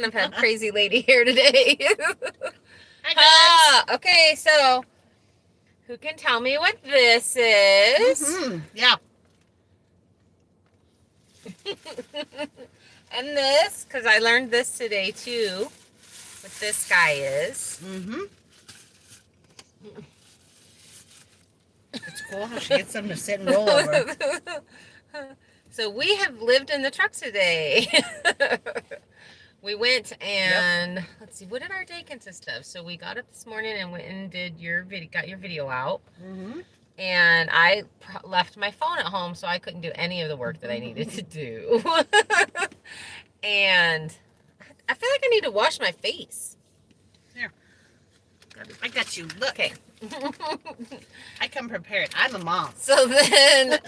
kind of have crazy lady here today. Hi, guys. Okay, so who can tell me what this is? Yeah. And this, because I learned this today too, what this guy is. It's cool how she gets them to sit and roll over. So we have lived in the truck today. We went and let's see, what did our day consist of? So we got up this morning and went and did got your video out. And I left my phone at home, so I couldn't do any of the work that I needed to do. And I feel like I need to wash my face. Here. I got you. Look. Okay. I come prepared. I'm a mom. So then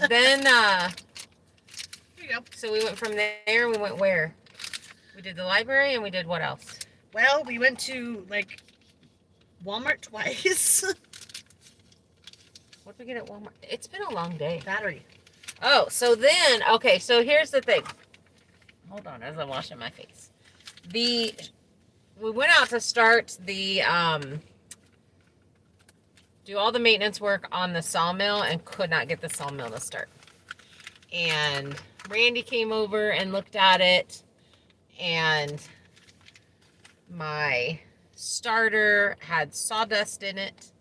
Here you go. so we went from there, we went where? We did the library and we did what else? Well, we went to like Walmart twice. What did we get at Walmart? It's been a long day. Battery. Oh, so then, okay, so here's the thing. Hold on, as I'm washing my face. We went out to start the, do all the maintenance work on the sawmill and could not get the sawmill to start. And Randy came over and looked at it, and my starter had sawdust in it.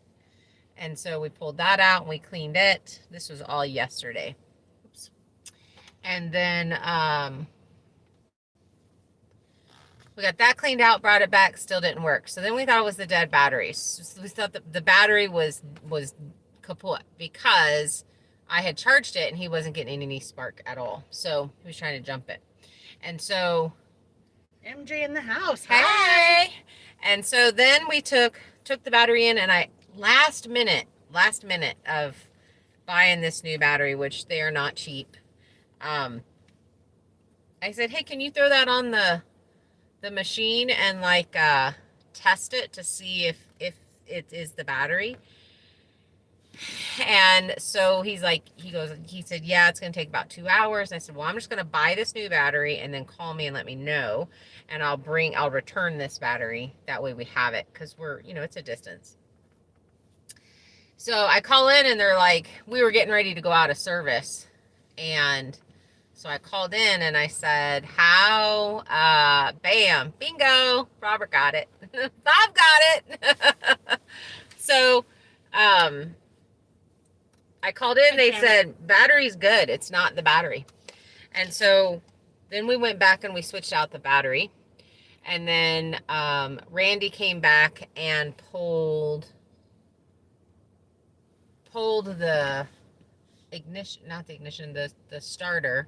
And so we pulled that out and we cleaned it. This was all yesterday. Oops. And then we got that cleaned out, brought it back, still didn't work. So then we thought it was the dead battery. So we thought that the battery was kaput because I had charged it and he wasn't getting any spark at all. So he was trying to jump it. And so MJ in the house. Hey. Hi. And so then we took the battery in, and I last minute of buying this new battery, which they are not cheap. I said, hey, can you throw that on the machine and like test it to see if it is the battery? And so he said, yeah, it's going to take about 2 hours. And I said, well, I'm just going to buy this new battery and then call me and let me know. And I'll return this battery. That way we have it, because it's a distance. So I call in and they're like, we were getting ready to go out of service. And so I called in and I said, how, bam, bingo, Robert got it. Bob got it. So, I called in, they said, battery's good. It's not the battery. And so then we went back and we switched out the battery. And then Randy came back and pulled the ignition, not the ignition, the starter,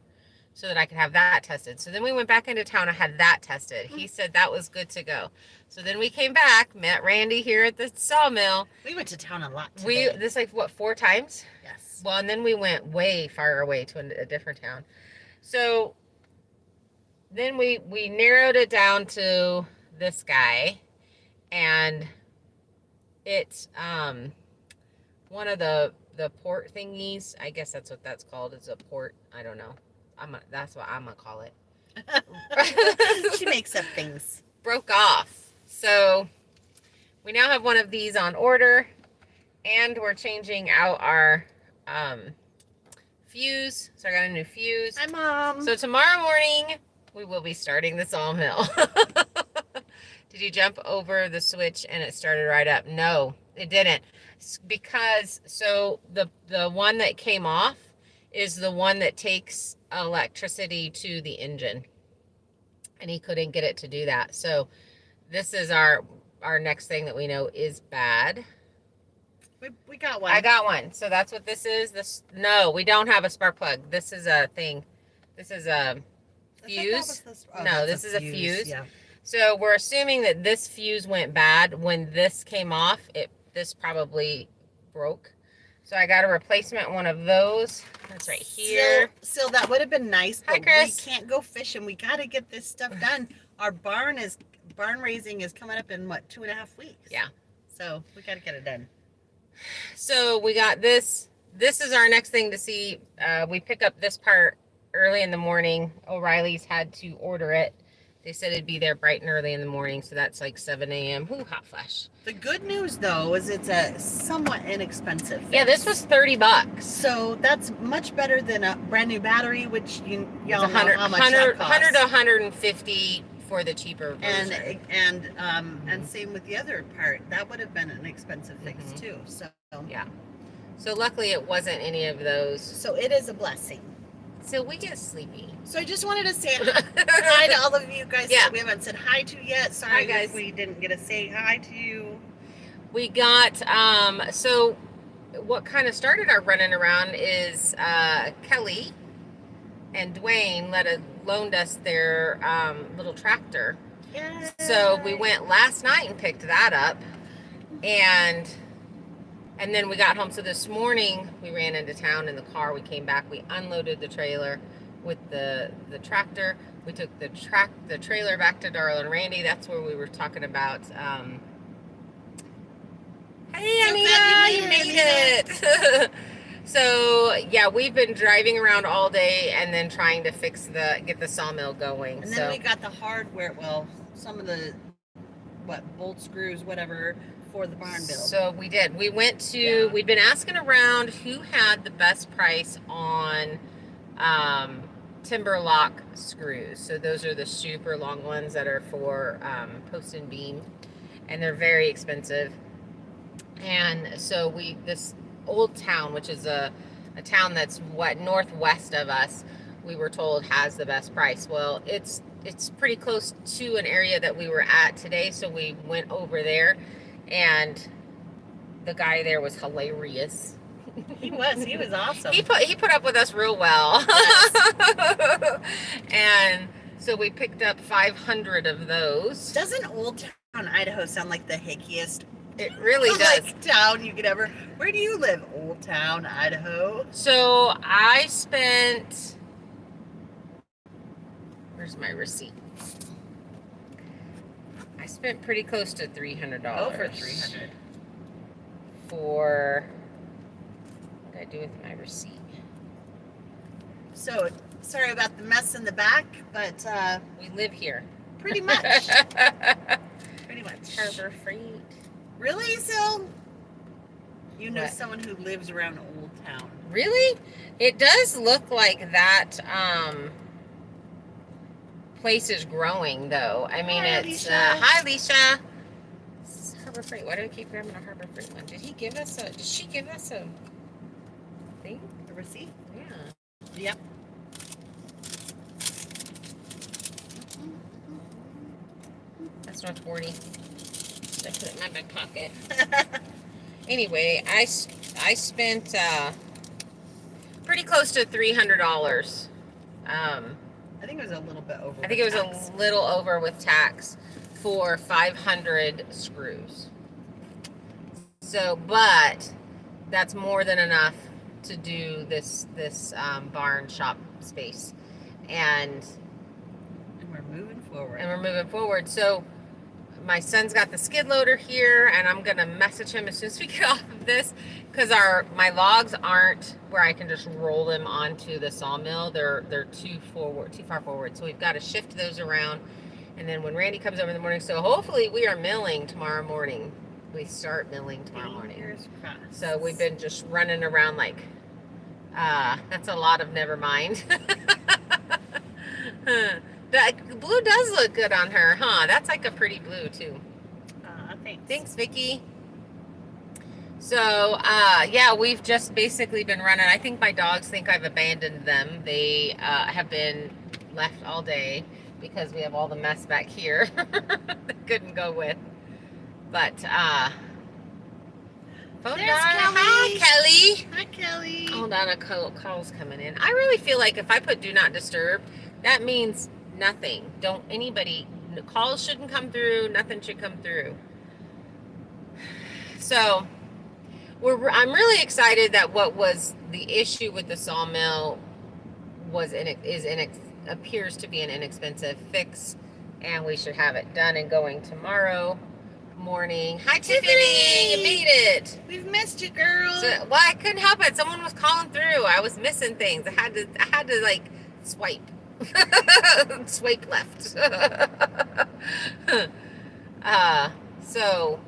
so that I could have that tested. So then we went back into town and had that tested. He said that was good to go. So then we came back, met Randy here at the sawmill. We went to town a lot today. This 4 times? Yes. Well, and then we went way far away to a different town. So then we narrowed it down to this guy, and it's one of the port thingies. I guess that's what that's called. It's a port. I don't know. That's what I'm gonna call it. She makes up things. Broke off. So we now have one of these on order, and we're changing out our fuse. So I got a new fuse. Hi, Mom. So tomorrow morning we will be starting the sawmill. Did you jump over the switch and it started right up? No, it didn't. Because so the one that came off is the one that takes electricity to the engine, and he couldn't get it to do that. So this is our next thing that we know is bad. We got one. I got one. So that's what this is. No, we don't have a spark plug. This is a thing. This is a fuse. No, this is a fuse. Yeah. So we're assuming that this fuse went bad when this came off. This probably broke. So I got a replacement one of those. That's right here. So that would have been nice, but Hi, Chris. we can't go fishing. We got to get this stuff done. Our barn raising is coming up in 2.5 weeks. Yeah. So we got to get it done. So we got this. This is our next thing to see. We pick up this part early in the morning. O'Reilly's had to order it They said it'd be there bright and early in the morning, so that's like 7 a.m. Whoo, hot flash. The good news, though, is it's a somewhat inexpensive fix. Yeah, this was $30. So that's much better than a brand new battery, which y'all know how much 100 that costs. to 150 for the cheaper version. And same with the other part. That would have been an expensive fix too. So yeah. So luckily it wasn't any of those. So it is a blessing. So we get sleepy. So I just wanted to say hi to all of you guys that we haven't said hi to yet. Sorry, hi, guys. We didn't get to say hi to you. We got, so what kind of started our running around is Kelly and Dwayne loaned us their little tractor. Yay. So we went last night and picked that up. And then we got home. So this morning we ran into town in the car. We came back. We unloaded the trailer with the tractor. We took the trailer back to Darla and Randy. That's where we were talking about. Hey, Anita, you made it. So yeah, we've been driving around all day and then trying to get the sawmill going. And then we got the hardware. Well, some of the bolt screws, whatever. For the barn build. So we did. We went to, we've been asking around who had the best price on timber lock screws. So those are the super long ones that are for post and beam, and they're very expensive. And so this old town, which is a town that's northwest of us, we were told has the best price. Well, it's pretty close to an area that we were at today, so we went over there. And the guy there was hilarious. He was awesome. He put up with us real well. Yes. And so we picked up 500 of those. Doesn't Old Town, Idaho sound like the hickiest? It really does. Town you could ever. Where do you live? Old Town, Idaho. So I spent. Where's my receipt? I spent pretty close to $300. Oh, for $300. For what did I do with my receipt? So sorry about the mess in the back, but we live here. Pretty much. Pretty much. Harbor Freight. Really, Sil? You know What? Someone who lives around Old Town. Really? It does look like that place is growing, though. I mean, Hi, it's Alicia. hi, Alicia. This is Harbor Freight. Why do I keep grabbing a Harbor Freight one? Did she give us a thing? The receipt? Yeah. Yep. That's not 40. Should I put it in my back pocket? Anyway, I spent pretty close to $300. I think it was a little bit over. I think it was a little over with tax for 500 screws. So, but that's more than enough to do this barn shop space, and we're moving forward. So my son's got the skid loader here, and I'm gonna message him as soon as we get off of this, because my logs aren't where I can just roll them onto the sawmill. They're too far forward. So we've got to shift those around. And then when Randy comes over in the morning, so hopefully we are milling tomorrow morning. We start milling tomorrow morning. So we've been just running around like that's a lot of never mind. The blue does look good on her, huh? That's like a pretty blue too. Thanks. Thanks, Vicky. So, yeah, we've just basically been running. I think my dogs think I've abandoned them. They have been left all day because we have all the mess back here they couldn't go with. But, phone There's dial. Kelly. Hi, Kelly. Hi, Kelly. Hold on, a call's coming in. I really feel like if I put do not disturb, that means nothing. Calls shouldn't come through. Nothing should come through. So I'm really excited that what was the issue with the sawmill appears to be an inexpensive fix, and we should have it done and going tomorrow morning. Hi, Tiffany! You made it. We've missed you, girl. So, I couldn't help it. Someone was calling through. I was missing things. I had to like swipe. Swipe left. So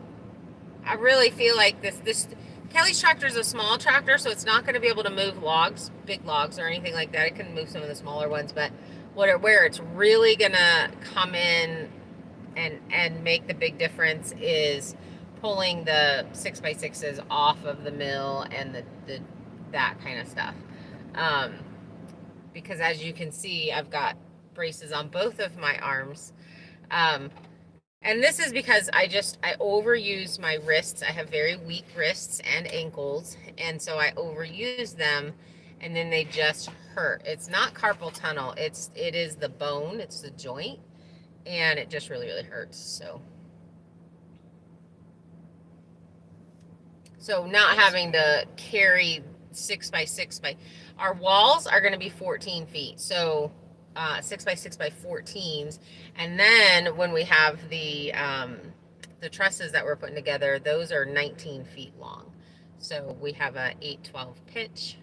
I really feel like this Kelly's tractor is a small tractor, so it's not going to be able to move logs, big logs or anything like that. It can move some of the smaller ones, but where it's really going to come in and make the big difference is pulling the 6x6s off of the mill and the that kind of stuff. Because as you can see, I've got braces on both of my arms. And this is because I overuse my wrists. I have very weak wrists and ankles, and so I overuse them, and then they just hurt. It's not carpal tunnel. It is the bone. It's the joint, and it just really, really hurts. So not having to carry 6x6 our walls are going to be 14 feet. So 6x6x14s, and then when we have the trusses that we're putting together, those are 19 feet long. So we have a 8/12 pitch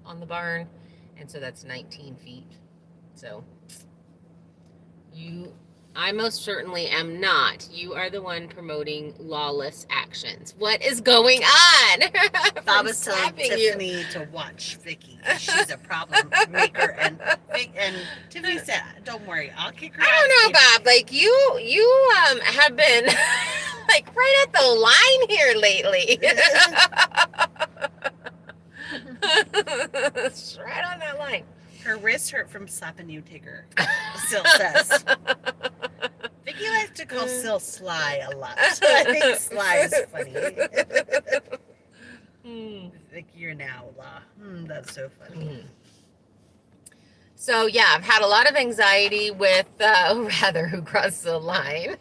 on the barn, and so that's 19 feet. So I most certainly am not. You are the one promoting lawless actions. What is going on? Bob was telling Tiffany to watch Vicky. She's a problem maker, and Tiffany said, "Don't worry, I'll kick her." I don't know, Bob. Like you have been like right at the line here lately. Right on that line. Her wrist hurt from slapping you, Tigger. Sil says. Vicky likes to call Sil Sly a lot. I think Sly is funny. Vicky, you're an outlaw. That's so funny. So yeah, I've had a lot of anxiety with who crossed the line.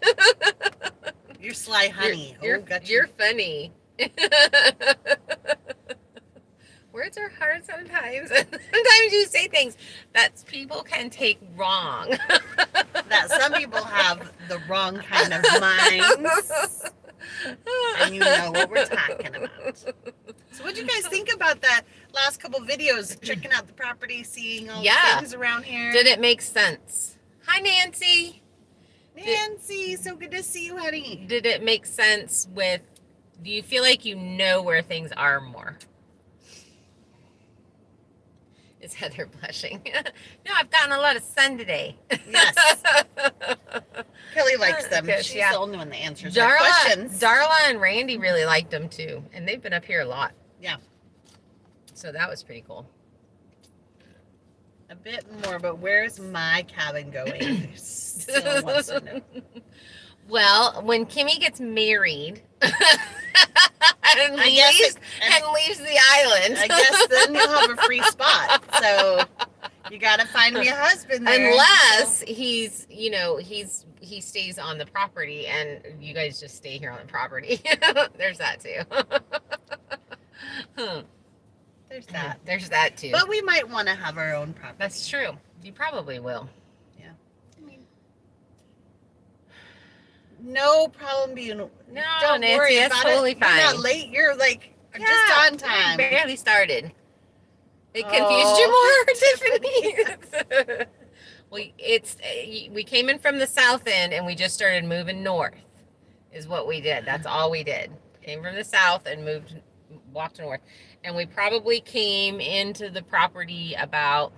You're Sly honey. You're funny. Words are hard sometimes. Sometimes you say things that people can take wrong. That some people have the wrong kind of minds. And you know what we're talking about. So what do you guys think about that last couple videos, checking out the property, seeing all the things around here? Did it make sense? Hi, Nancy. Nancy, so good to see you, honey. Did it make sense do you feel like you know where things are more? Is Heather blushing? No, I've gotten a lot of sun today. Yes. Kelly likes them. She's the only one that answers our questions. Darla and Randy really liked them too. And they've been up here a lot. Yeah. So that was pretty cool. A bit more, but where's my cabin going? Still wants to know. Well, when Kimmy gets married and leaves the island, I guess then you'll have a free spot. So you got to find me a husband there. Unless he stays on the property and you guys just stay here on the property. There's that too. There's that too. But we might want to have our own property. That's true. You probably will. Yeah. I mean, no problem being. No, don't Nancy, worry that's about totally it. fine. You're not late. You're like just on time. We barely started. It confused you more, Tiffany. We came in from the south end and we just started moving north. Is what we did. That's all we did. Came from the south and walked north. And we probably came into the property about,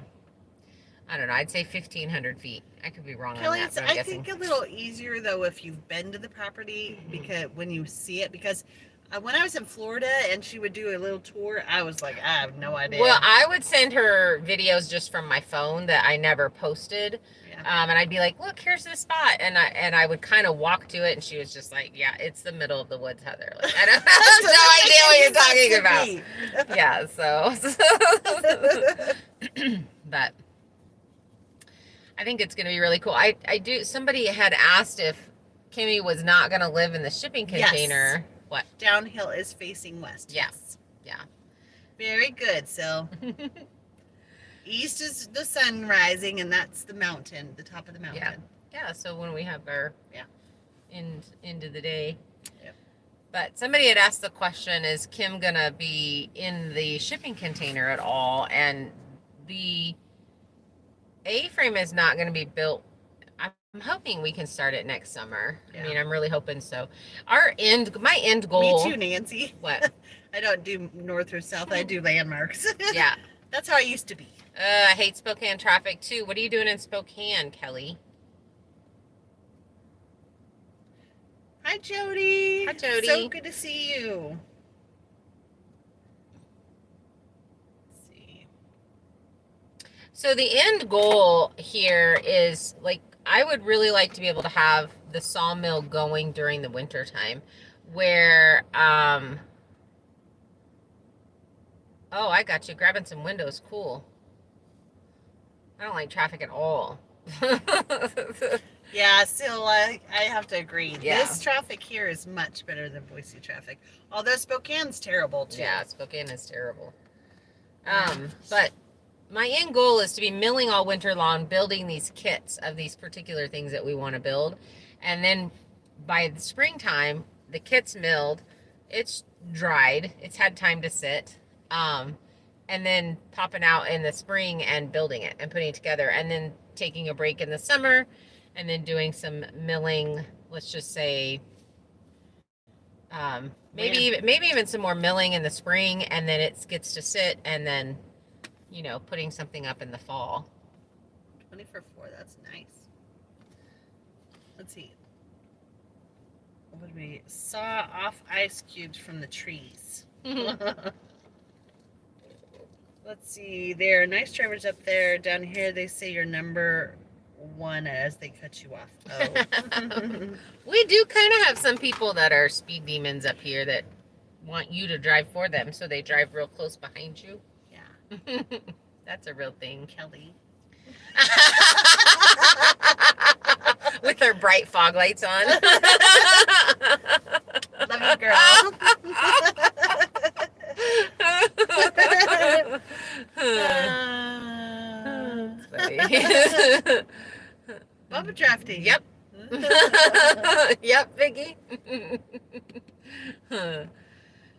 I don't know, I'd say 1,500 feet. I could be wrong Kelly, on that, but I'm I guessing. think a little easier, though, if you've been to the property, because when you see it, because when I was in Florida and she would do a little tour, I was like, I have no idea. Well, I would send her videos just from my phone that I never posted. Yeah. And I'd be like, look, here's this spot. And I would kind of walk to it. And she was just like, yeah, it's the middle of the woods, Heather. Like, I have no idea what you're talking about. Yeah, so. But I think it's going to be really cool. Somebody had asked if Kimmy was not going to live in the shipping container. Yes. What? Downhill is facing west. Yes. Yeah. Very good. So east is the sun rising, and that's the mountain, the top of the mountain. Yeah. So when we have our end of the day. Yep. But somebody had asked the question, is Kim going to be in the shipping container at all? And A-frame is not going to be built. I'm hoping we can start it next summer. Yeah. I mean, I'm really hoping so. My end goal. Me too, Nancy. What? I don't do north or south. I do landmarks. Yeah. That's how I used to be. I hate Spokane traffic too. What are you doing in Spokane, Kelly? Hi, Jody. Hi, Jody. So good to see you. Let's see. So the end goal here is, like, I would really like to be able to have the sawmill going during the winter time where, oh, I got you grabbing some windows. Cool. I don't like traffic at all. Yeah, still, I have to agree. Yeah. This traffic here is much better than Boise traffic. Although Spokane's terrible, too. Yeah, Spokane is terrible. But my end goal is to be milling all winter long, building these kits of these particular things that we want to build. And then by the springtime, the kit's milled, it's dried, it's had time to sit. And then popping out in the spring and building it and putting it together, and then taking a break in the summer, and then doing some milling. Let's just say, maybe even some more milling in the spring, and then it gets to sit, and then, you know, putting something up in the fall. 20 for 4, that's nice. Let's see. What would we saw off ice cubes from the trees? Let's see. There are nice drivers up there. Down here, they say you're number 1 as they cut you off. Oh. We do kind of have some people that are speed demons up here that want you to drive for them, so they drive real close behind you. Yeah. That's a real thing. Kelly. With her bright fog lights on. Love you, girl. Bubba drafting. Yep. Yep, Vicky.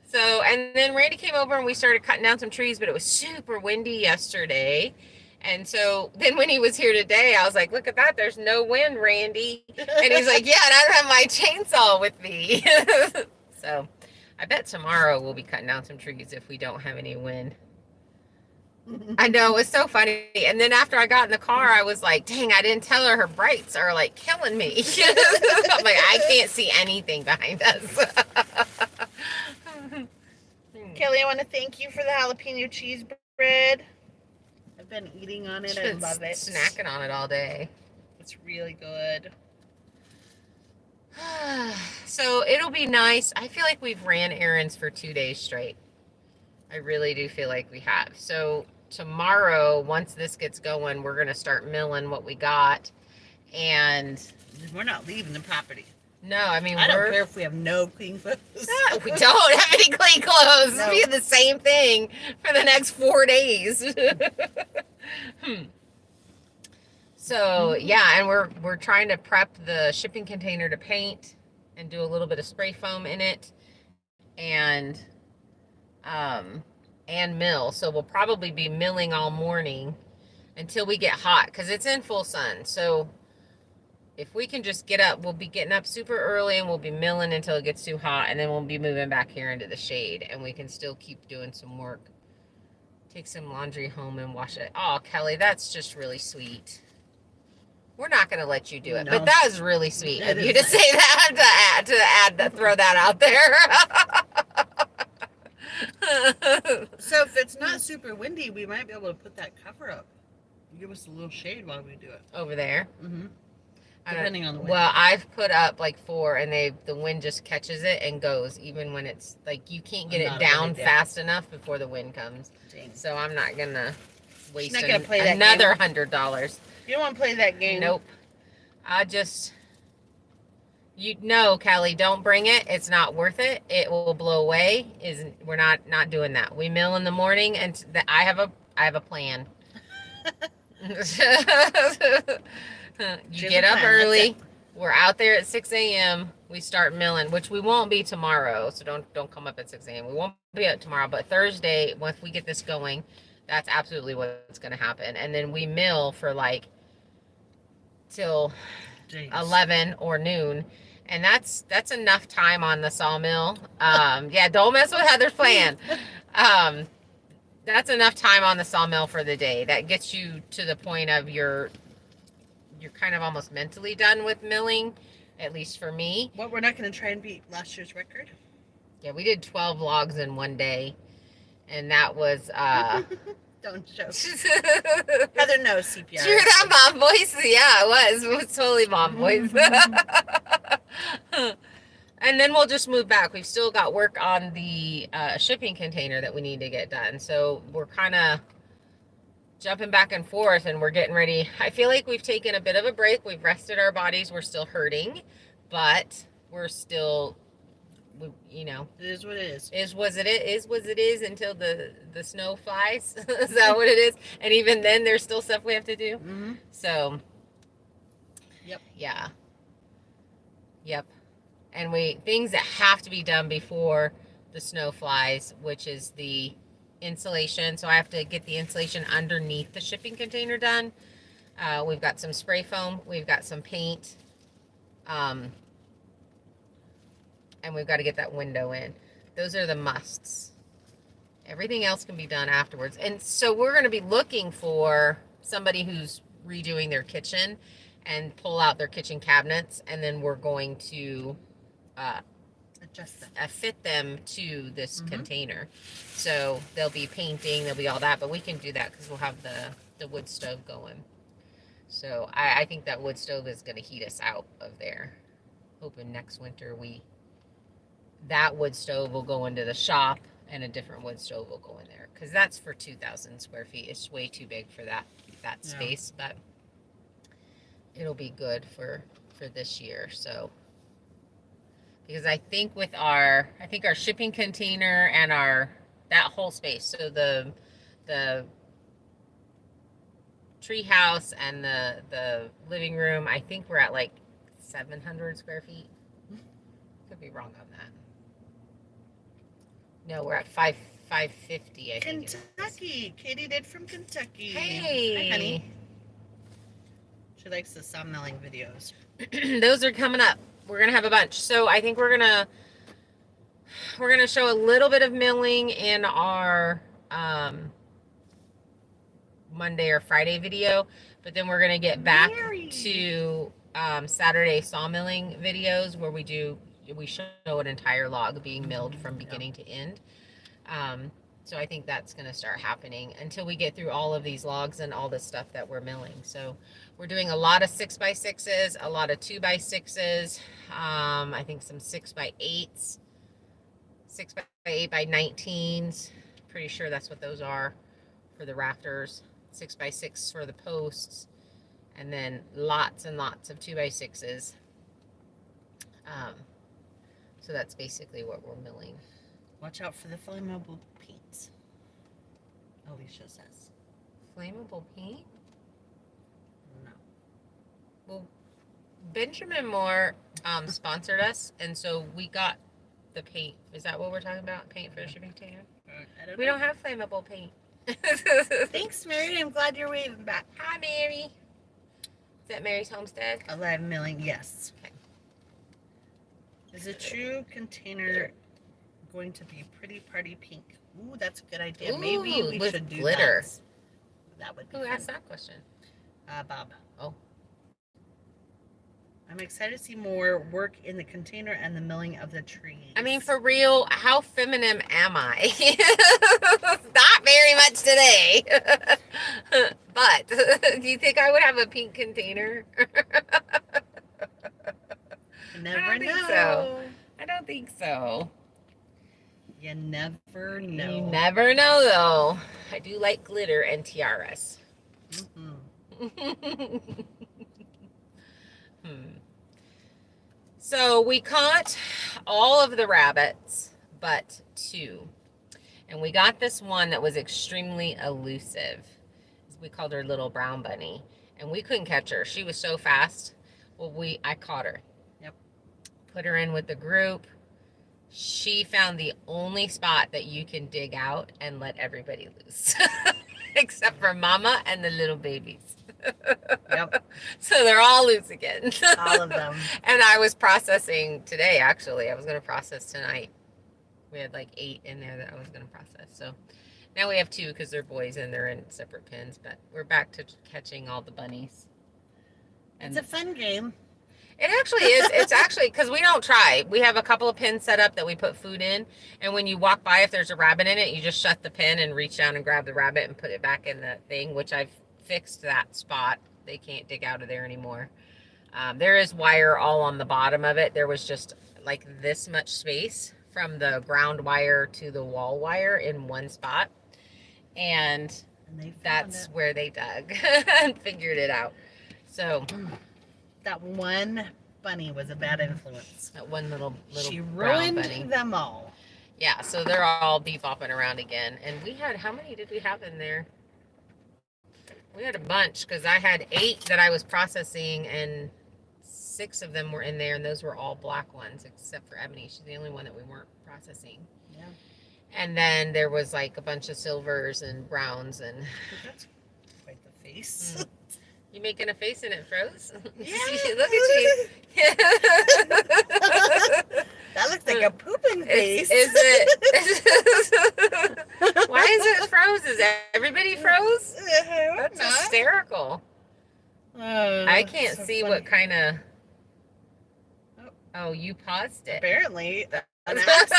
So, and then Randy came over and we started cutting down some trees, but it was super windy yesterday. And so then when he was here today, I was like, look at that. There's no wind, Randy. And he's like, yeah, and I don't have my chainsaw with me. So I bet tomorrow we'll be cutting down some trees if we don't have any wind. I know, it was so funny. And then after I got in the car, I was like, dang, I didn't tell her brights are like killing me. I'm like, I can't see anything behind us. Kelly, I want to thank you for the jalapeno cheese bread. I've been eating on it. I love it. Snacking on it all day. It's really good. So it'll be nice. I feel like we've ran errands for 2 days straight. I really do feel like we have. So tomorrow, once this gets going, we're going to start milling what we got. And we're not leaving the property. No, I mean, I don't care if we have no clean clothes. No, we don't have any clean clothes. No. It'll be the same thing for the next 4 days. So yeah, and we're trying to prep the shipping container to paint and do a little bit of spray foam in it, and mill. So we'll probably be milling all morning until we get hot, because it's in full sun. So if we can just get up, we'll be getting up super early and we'll be milling until it gets too hot, and then we'll be moving back here into the shade, and we can still keep doing some work. Take some laundry home and wash it. Oh, Kelly, that's just really sweet. We're not going to let you do it, but that is really sweet of you to say that, throw that out there. So if it's not super windy, we might be able to put that cover up. Give us a little shade while we do it. Over there? Mm-hmm. Depending on the wind. Well, I've put up like 4, and the wind just catches it and goes, even when it's like you can't get it down fast enough before the wind comes. Dang. So I'm not gonna waste play another $100. You don't want to play that game. Nope. Kelly, don't bring it. It's not worth it. It will blow away. We're not doing that. We mill in the morning, and I have a plan. You get up early. We're out there at 6 a.m. We start milling, which we won't be tomorrow. So don't come up at 6 a.m. We won't be out tomorrow, but Thursday, once we get this going, That's absolutely what's going to happen. And then we mill for like till Jeez. 11 or noon. And that's enough time on the sawmill. Yeah, don't mess with Heather's plan. That's enough time on the sawmill for the day. That gets you to the point of you're kind of almost mentally done with milling, at least for me. Well, we're not going to try and beat last year's record. Yeah, we did 12 logs in one day, and that was Don't joke. Heather knows CPR. Sure, that mom voice. Yeah, it was totally mom voice. And then we'll just move back. We've still got work on the shipping container that we need to get done. So we're kind of jumping back and forth, and we're getting ready. I feel like we've taken a bit of a break. We've rested our bodies. We're still hurting, but we're still, you know. It is what it is. Is what it is until the snow flies. Is that what it is? And even then, there's still stuff we have to do. Mm-hmm. So. Yep. Yeah. Yep. And things that have to be done before the snow flies, which is the insulation. So I have to get the insulation underneath the shipping container done. We've got some spray foam. We've got some paint. And we've got to get that window in. Those are the musts. Everything else can be done afterwards. And so we're going to be looking for somebody who's redoing their kitchen and pull out their kitchen cabinets, and then we're going to adjust them. Fit them to this container. So there'll be painting, there'll be all that, but we can do that because we'll have the wood stove going. So I think that wood stove is going to heat us out of there. Hoping next winter that wood stove will go into the shop and a different wood stove will go in there, because that's for 2,000 square feet. It's way too big for that space, but it'll be good for this year. So because I think our shipping container and that whole space, so the tree house and the living room, I think we're at like 700 square feet. Could be wrong on that. No, we're at 550, I think. Kentucky. Katie did from Kentucky. Hey. Hi, honey. She likes the sawmilling videos. Those are coming up. We're gonna have a bunch. So I think we're gonna show a little bit of milling in our Monday or Friday video, but then we're gonna get back to Saturday sawmilling videos where we show an entire log being milled from beginning to end. So I think that's going to start happening until we get through all of these logs and all this stuff that we're milling. So we're doing a lot of 6x6s, a lot of 2x6s, I think some 6x8s, 6x8x19s. Pretty sure that's what those are for the rafters. 6x6 for the posts, and then lots and lots of 2x6s. So that's basically what we're milling. Watch out for the flammable paints, Alicia says. Flammable paint? No. Well, Benjamin Moore sponsored us, and so we got the paint. Is that what we're talking about? Paint for the shipping container? We don't have flammable paint. Thanks, Mary. I'm glad you're waving back. Hi, Mary. Is that Mary's homestead? 11 million, yes. Okay. Is a true container going to be pretty party pink? Ooh, that's a good idea. Ooh, maybe we with should do glitter. That would be Who fun. asked that question? Bob. Oh. I'm excited to see more work in the container and the milling of the trees. I mean, for real, how feminine am I? Not very much today. But do you think I would have a pink container? You never I don't know. think so. I don't think so. You never know. You never know, though. I do like glitter and tiaras. So we caught all of the rabbits but 2. And we got this one that was extremely elusive. We called her Little Brown Bunny. And we couldn't catch her. She was so fast. Well, I caught her. Yep. Put her in with the group. She found the only spot that you can dig out and let everybody loose. except for Mama and the little babies. Yep. So they're all loose again. All of them. And I was processing today, actually. I was going to process tonight. We had like 8 in there that I was going to process. So now we have 2 because they're boys and they're in separate pens. But we're back to catching all the bunnies. And It's a fun game. it actually is. It's actually, because we don't try. We have a couple of pins set up that we put food in. And when you walk by, if there's a rabbit in it, you just shut the pin and reach down and grab the rabbit and put it back in the thing, which I've fixed that spot. They can't dig out of there anymore. There is wire all on the bottom of it. There was just like this much space from the ground wire to the wall wire in one spot. And that's where they dug and figured it out. So that one bunny was a bad influence. that one little She brown ruined bunny. them all. Yeah, so they're all bebopping around again. And we had, how many did we have in there? We had a bunch because I had 8 that I was processing and 6 of them were in there, and those were all black ones except for Ebony. She's the only one that we weren't processing. Yeah. And then there was like a bunch of silvers and browns and That's quite the face. you making a face and it froze? Yeah. Look at you. That looks like a pooping face. Is it? Why is it froze? Is everybody froze? That's Not. hysterical. I can't so see funny. what kind of. Oh, you paused it. Apparently, an accident.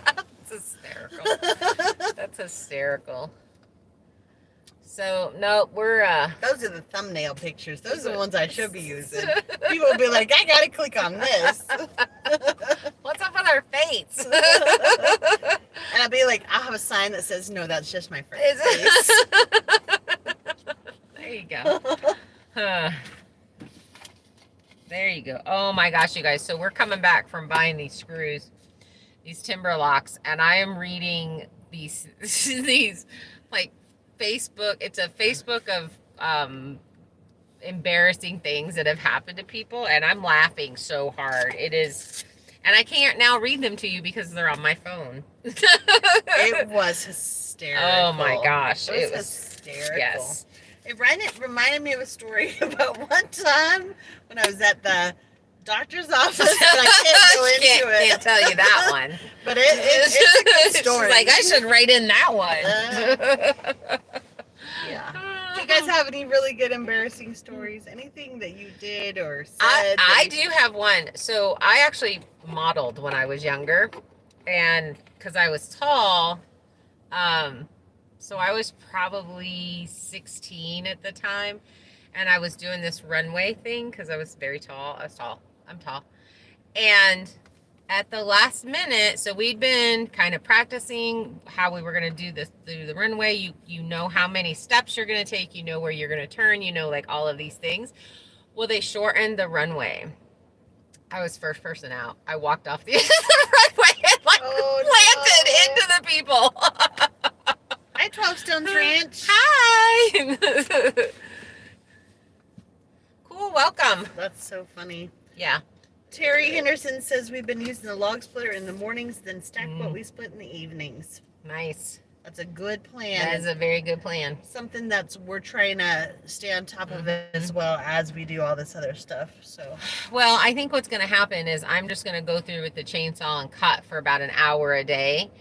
That's hysterical. That's hysterical. So no, we're Those are the thumbnail pictures. Those are the ones I should be using. People will be like, I gotta click on this. What's up with our face? And I'll be like, I'll have a sign that says, no, that's just my face. There you go. There you go. Oh my gosh, you guys. So we're coming back from buying these screws, these timber locks, and I am reading these like Facebook. It's a Facebook of embarrassing things that have happened to people, and I'm laughing so hard. It is, and I can't now read them to you because they're on my phone. It was hysterical. Oh my gosh. It was hysterical. Yes. It reminded me of a story about one time when I was at the doctor's office, but I can't go into it. Can't tell you that one. But it's a good story. She's like, I should write in that one. Yeah. Do you guys have any really good embarrassing stories? Anything that you did or said? I do have one. So I actually modeled when I was younger, and because I was tall, so I was probably 16 at the time, and I was doing this runway thing because I was very tall. I'm tall. And at the last minute, so we'd been kind of practicing how we were going to do this through the runway. You know how many steps you're going to take, you know where you're going to turn, you know, like all of these things. Well, they shortened the runway. I was first person out. I walked off the end of the runway and planted into the people. Hi, 12 Stones Ranch. Hi. Cool, welcome. That's so funny. Yeah. Terry Henderson says we've been using the log splitter in the mornings, then stack what we split in the evenings. Nice. That's a good plan. That is a very good plan. Something we're trying to stay on top of it as well as we do all this other stuff. So, well, I think what's going to happen is I'm just going to go through with the chainsaw and cut for about an hour a day,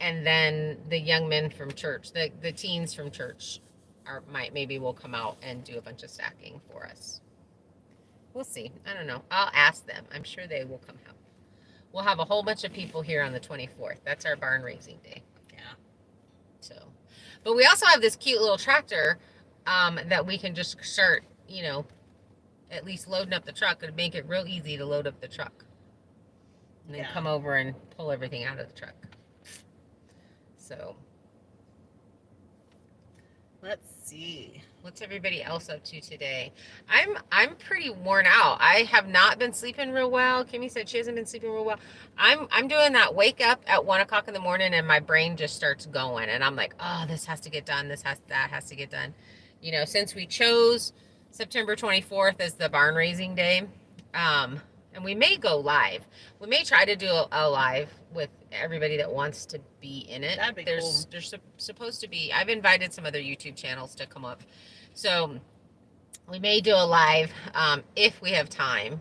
and then the young men from church, the teens from church, maybe will come out and do a bunch of stacking for us. We'll see. I don't know. I'll ask them. I'm sure they will come out. We'll have a whole bunch of people here on the 24th. That's our barn raising day. yeah. So, but we also have this cute little tractor that we can just start, at least loading up the truck. It'd make it real easy to load up the truck. And then come over and pull everything out of the truck. So, Let's see. What's everybody else up to today? I'm pretty worn out. I have not been sleeping real well. Kimmy said she hasn't been sleeping real well. I'm doing that wake up at 1 o'clock in the morning and my brain just starts going and I'm like, oh, this has to get done. That has to get done. Since we chose September 24th as the barn raising day, And we may go live. We may try to do a live with everybody that wants to be in it. That'd be cool. There's supposed to be. I've invited some other YouTube channels to come up, so we may do a live if we have time.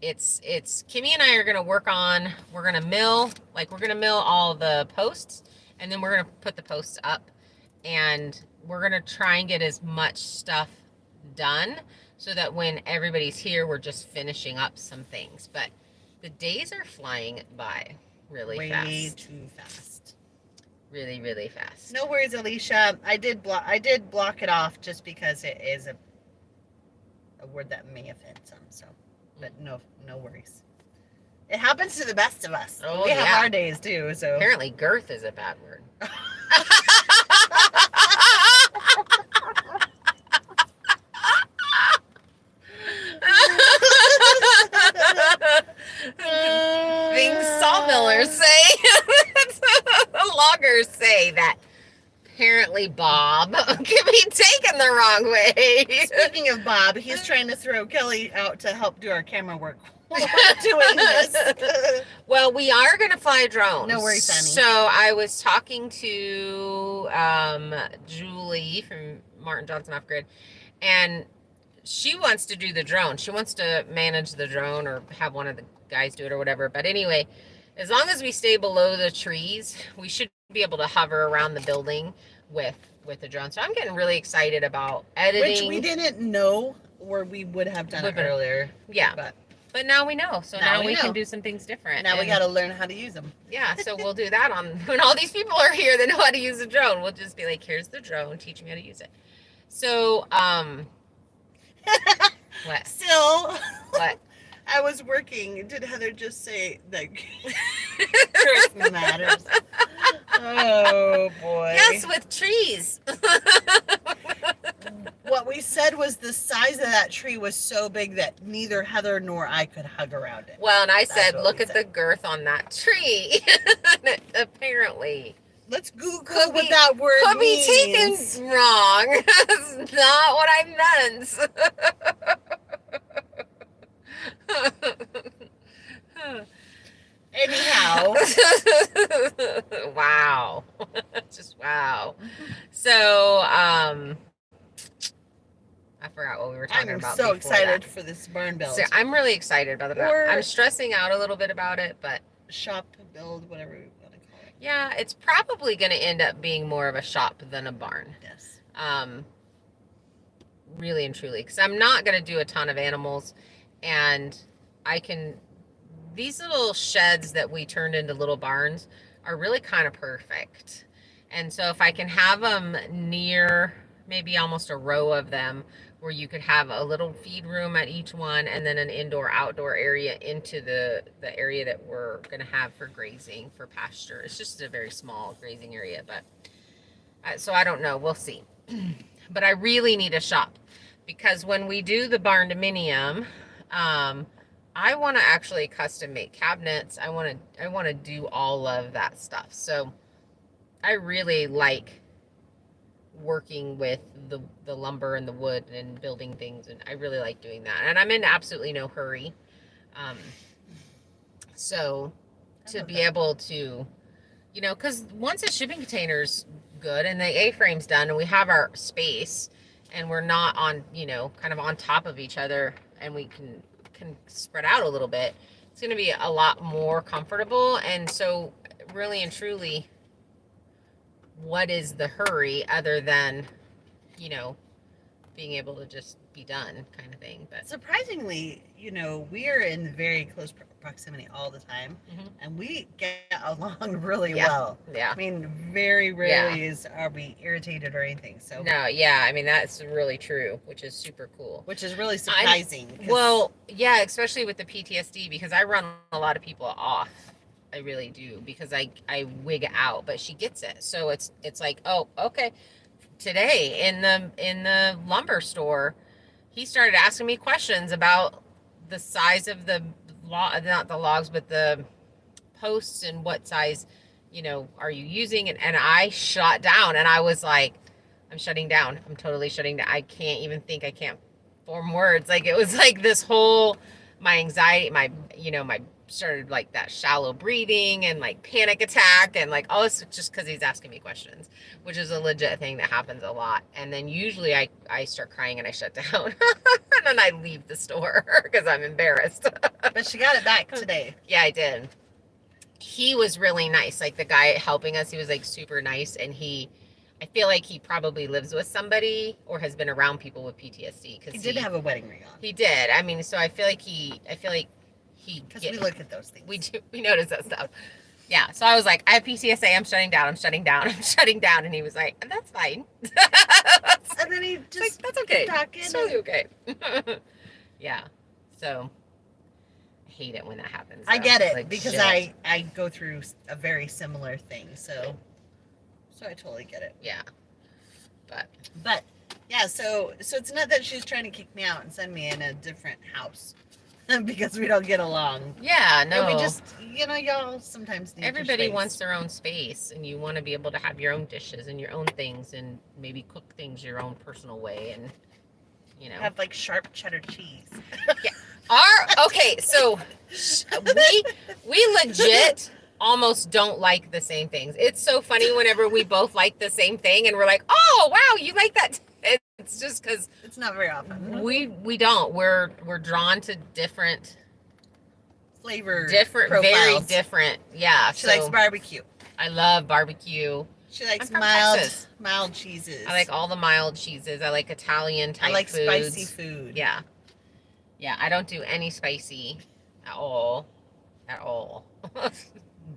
It's Kimmy and I are gonna work on. We're gonna mill all the posts, and then we're gonna put the posts up, and we're gonna try and get as much stuff done so that when everybody's here, we're just finishing up some things. But the days are flying by really fast. Way too fast. Really, really fast. No worries, Alicia. I did block it off just because it is a word that may offend some. So, but no worries. It happens to the best of us. Oh, we have yeah. our days too. So Apparently, girth is a bad word. Things sawmillers say. Loggers say that apparently Bob can be taken the wrong way. Speaking of Bob, he's trying to throw Kelly out to help do our camera work while we're doing this. Well, we are going to fly drones. No worries, honey. So I was talking to Julie from Martin Johnson Off Grid, and she wants to do the drone. She wants to manage the drone or have one of the guys do it or whatever. But anyway, as long as we stay below the trees, we should be able to hover around the building with the drone. So I'm getting really excited about editing. Which we didn't know, or we would have done it earlier. Yeah. But now we know. So now we can do some things different. Now we got to learn how to use them. Yeah, so we'll do that on when all these people are here that know how to use a drone. We'll just be like, here's the drone, teach me how to use it. So, what? Still, What? I was working. Did Heather just say that girth matters? Oh boy. Yes, with trees. What we said was the size of that tree was so big that neither Heather nor I could hug around it. Well, and I That's said, what look we at said. the girth on that tree. Apparently. Let's Google Could what be- that word Could means. be taken wrong. That's not what I meant. Anyhow. Wow. Just wow. So, I forgot what we were talking I'm about. so before excited that. for this barn build. So I'm really excited about it. Or- I'm stressing out a little bit about it, but Shop build, whatever we want to call it. yeah, it's probably going to end up being more of a shop than a barn. Yes. Really and truly, because I'm not going to do a ton of animals, and these little sheds that we turned into little barns are really kind of perfect. And so if I can have them near, maybe almost a row of them, where you could have a little feed room at each one, and then an indoor outdoor area into the area that we're going to have for grazing, for pasture. It's just a very small grazing area, but so I don't know, we'll see. But I really need a shop, because when we do the barn dominium, I want to actually custom make cabinets. I want to do all of that stuff. So I really like working with the lumber and the wood and building things, and I really like doing that. And I'm in absolutely no hurry. So to be able to, because once a shipping container's good and the A-frame's done and we have our space and we're not on, kind of on top of each other, and we can spread out a little bit, it's going to be a lot more comfortable. And so really and truly, what is the hurry other than, being able to just be done kind of thing? But Surprisingly, we are in very close proximity all the time, Mhm. and we get along really Yeah. well. yeah. I mean, very rarely are we irritated or anything. So, No, yeah, I mean, that's really true, which is super cool. which is really surprising. 'cause Well, yeah, especially with the PTSD, because I run a lot of people off. I really do, because I wig out, but she gets it. So it's like, oh, okay. Today in the lumber store, he started asking me questions about the size of the not the logs, but the posts, and what size, are you using? And I shut down, and I was like, I'm shutting down. I'm totally shutting down. I can't even think. I can't form words. Like, it was like this whole my anxiety, my started like that shallow breathing and like panic attack and like all this just because he's asking me questions, which is a legit thing that happens a lot. And then usually I start crying and I shut down and then I leave the store because I'm embarrassed. But she got it back today. Yeah, I did. He was really nice. Like the guy helping us, he was like super nice, and I feel like he probably lives with somebody or has been around people with PTSD because He did have a wedding ring on. he did. I mean, so I feel like he because we look at those things. We notice that stuff. Yeah. So I was like, I have PTSD. I'm shutting down. I'm shutting down. I'm shutting down. And he was like, that's fine. And then he just like, that's okay. talking. It's totally okay. Yeah. So I hate it when that happens. I get it like, because shit. I go through a very similar thing. So I totally get it. Yeah. But yeah, so it's not that she's trying to kick me out and send me in a different house because we don't get along. Yeah, no. And we just, y'all sometimes need everybody wants their own space, and you want to be able to have your own dishes and your own things, and maybe cook things your own personal way, and have like sharp cheddar cheese. Yeah. Okay, so we legit almost don't like the same things. It's so funny whenever we both like the same thing, and we're like, oh wow, you like that. It's just because it's not very often. We don't. We're drawn to different flavor, profiles. Very different. Yeah. She likes barbecue. I love barbecue. She likes mild cheeses. I like all the mild cheeses. I like Italian type. I like foods. Spicy food. Yeah. Yeah. I don't do any spicy at all.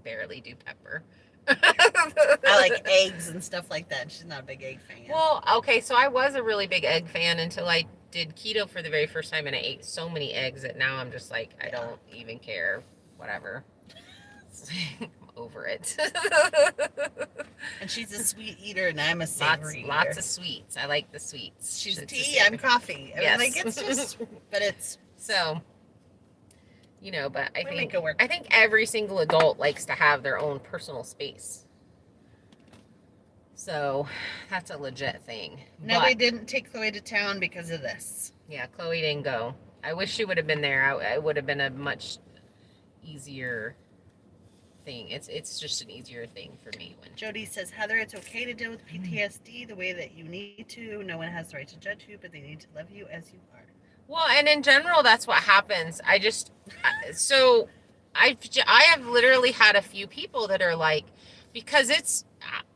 Barely do pepper. I like eggs and stuff like that. She's not a big egg fan. Well, okay, so I was a really big egg fan until I did keto for the very first time, and I ate so many eggs that now I'm just like, I don't even care. Whatever. I'm over it. And she's a sweet eater, and I'm a savory eater. Lots of sweets. I like the sweets. She's tea, I'm coffee. Yes. Like, it's just, but it's... So... but I think every single adult likes to have their own personal space. So that's a legit thing. No, they didn't take Chloe to town because of this. Yeah, Chloe didn't go. I wish she would have been there. It would have been a much easier thing. It's just an easier thing for me. Jody says, Heather, it's okay to deal with PTSD the way that you need to. No one has the right to judge you, but they need to love you as you are. Well, and in general, that's what happens. I have literally had a few people that are like, because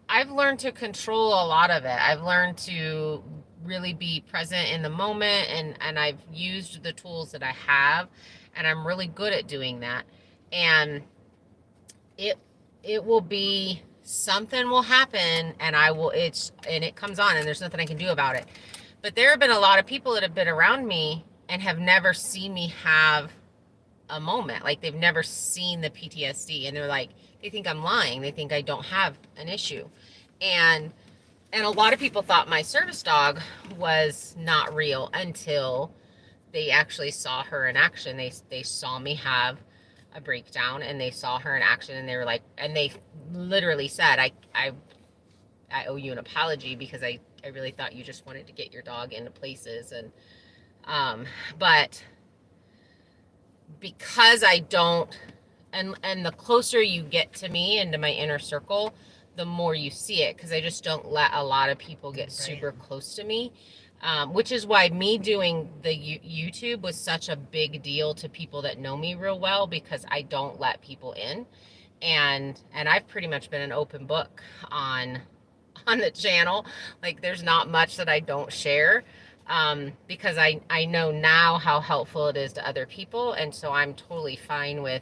I've learned to control a lot of it. I've learned to really be present in the moment, and I've used the tools that I have, and I'm really good at doing that. And it will be, something will happen, and it comes on, and there's nothing I can do about it. But there have been a lot of people that have been around me and have never seen me have a moment. Like, they've never seen the PTSD, and they're like, they think I'm lying. They think I don't have an issue. And a lot of people thought my service dog was not real until they actually saw her in action. They saw me have a breakdown, and they saw her in action, and they were like, and they literally said, I owe you an apology because I really thought you just wanted to get your dog into places. And but because I don't, and the closer you get to me into my inner circle, the more you see it, because I just don't let a lot of people get super close to me, which is why me doing the YouTube was such a big deal to people that know me real well, because I don't let people in, and I've pretty much been an open book on the channel. Like, there's not much that I don't share, because I know now how helpful it is to other people, and so I'm totally fine with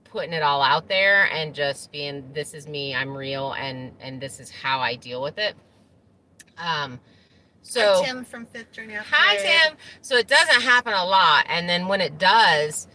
putting it all out there and just being, this is me, I'm real, and this is how I deal with it. So hi, Tim from Fifth Journey. Hi, Tim. So it doesn't happen a lot, and then when it does,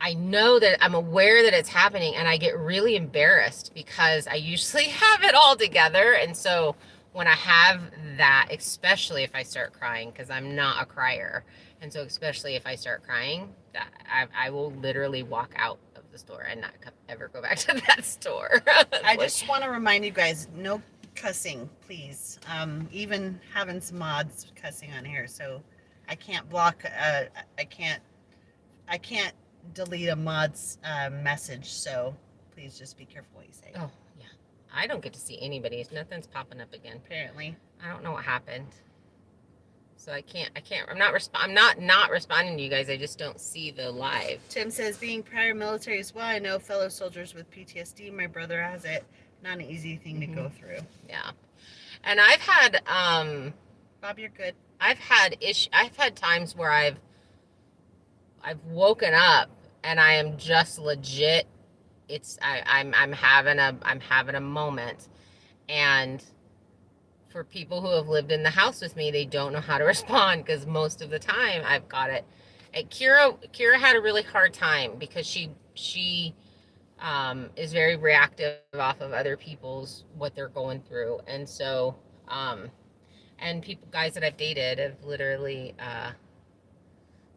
I know that I'm aware that it's happening, and I get really embarrassed because I usually have it all together. And so when I have that, especially if I start crying, because I'm not a crier, and so especially if I start crying, that I will literally walk out of the store and not ever go back to that store. I just want to remind you guys, no cussing, please. Even having some mods cussing on here, so I can't block. I can't I can't delete a mod's message, so please just be careful what you say. Oh, yeah. I don't get to see anybody's. Nothing's popping up again. Apparently. I don't know what happened. So I can't, I'm not responding to you guys. I just don't see the live. Tim says, being prior military as well, I know fellow soldiers with PTSD. My brother has it. Not an easy thing to go through. Yeah. And I've had, Bob, you're good. I've had times where I've woken up and I am just legit. I'm having a moment, and for people who have lived in the house with me, they don't know how to respond because most of the time I've got it. And Kira had a really hard time because she is very reactive off of other people's what they're going through, and so and guys that I've dated have literally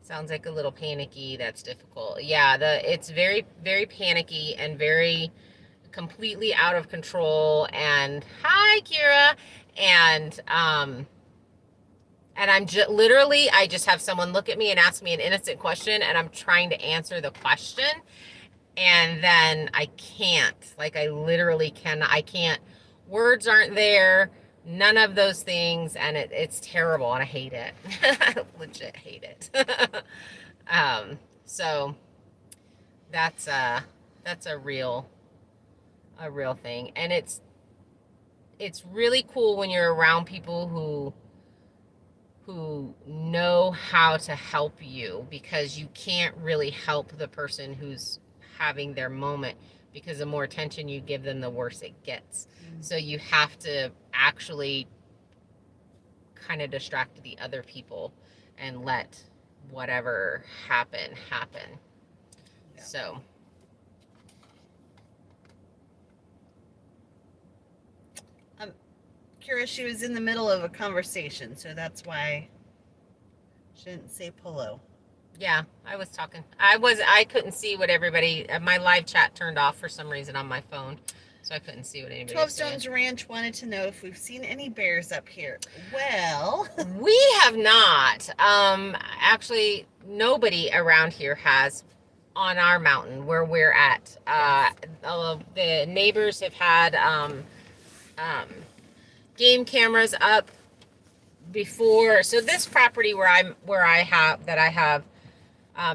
sounds like a little panicky. That's difficult. Yeah, it's very, very panicky and very completely out of control. And hi, Kira. And I'm just literally, I just have someone look at me and ask me an innocent question, and I'm trying to answer the question, and then I can't. Like, I literally cannot. I can't. Words aren't there. None of those things, and it's terrible, and I hate it. I legit hate it. So that's a real thing, and it's really cool when you're around people who know how to help you, because you can't really help the person who's having their moment, because the more attention you give them, the worse it gets. So you have to actually kind of distract the other people and let whatever happen. Yeah. So Kira, she was in the middle of a conversation, so that's why she didn't say polo. Yeah, I was talking. I couldn't see what everybody. My live chat turned off for some reason on my phone, so I couldn't see what anybody 12 was saying. Stones Ranch wanted to know if we've seen any bears up here. Well, we have not. Actually, nobody around here has on our mountain where we're at. The neighbors have had game cameras up before. So this property where I have,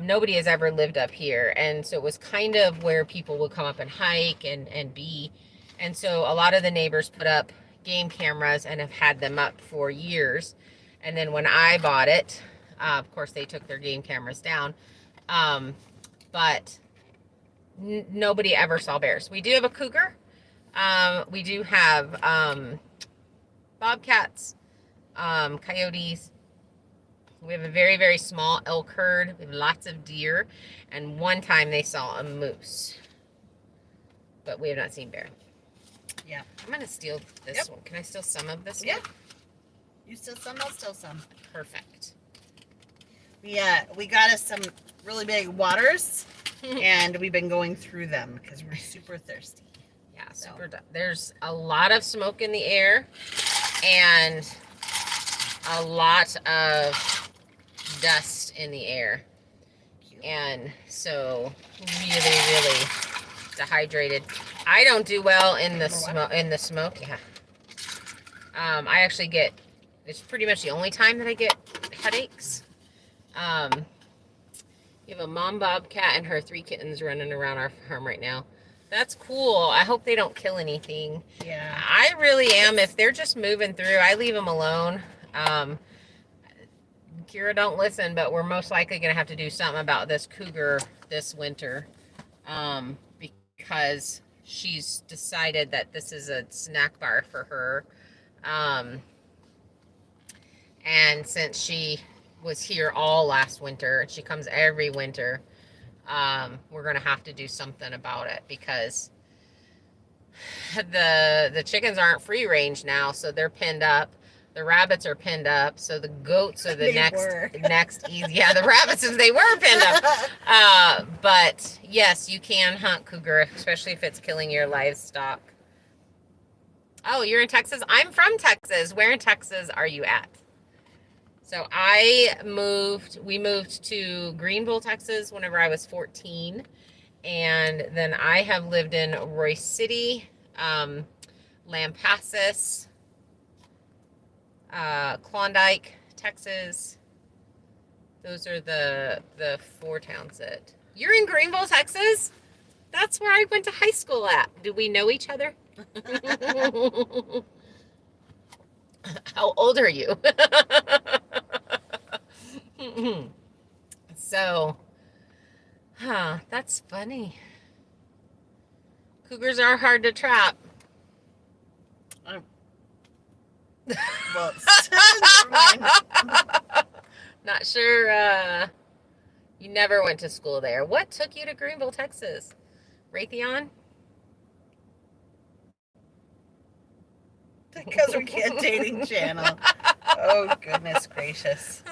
nobody has ever lived up here, and so it was kind of where people would come up and hike and be, and so a lot of the neighbors put up game cameras and have had them up for years. And then when I bought it, of course they took their game cameras down, but nobody ever saw bears. We do have a cougar. We do have bobcats, coyotes. We have a very, very small elk herd. We have lots of deer. And one time they saw a moose. But we have not seen bear. Yeah. I'm going to steal this one. Can I steal some of this one? Yeah. You steal some, I'll steal some. Perfect. We got us some really big waters, and we've been going through them because we're super thirsty. Yeah, there's a lot of smoke in the air and a lot of dust in the air, and so really, really dehydrated. I don't do well in the smoke. Yeah. I actually get. It's pretty much the only time that I get headaches. You have a mom bobcat and her 3 kittens running around our farm right now. That's cool. I hope they don't kill anything. Yeah. I really am. If they're just moving through, I leave them alone. Kira, don't listen, but we're most likely going to have to do something about this cougar this winter, because she's decided that this is a snack bar for her. And since she was here all last winter, and she comes every winter, we're going to have to do something about it, because the chickens aren't free range now, so they're pinned up. The rabbits are pinned up, so the goats are the next easy. Yeah, the rabbits, they were pinned up. But yes, you can hunt cougar, especially if it's killing your livestock. Oh, you're in Texas? I'm from Texas. Where in Texas are you at? So we moved to Greenville, Texas whenever I was 14. And then I have lived in Royce City, Lampasas, Klondike, Texas. Those are the 4 towns that you're in. Greenville, Texas. That's where I went to high school at. Do we know each other? How old are you? So, that's funny. Cougars are hard to trap. Well, never mind. Not sure. You never went to school there. What took you to Greenville, Texas? Raytheon? Because we can't dating channel. Oh, goodness gracious.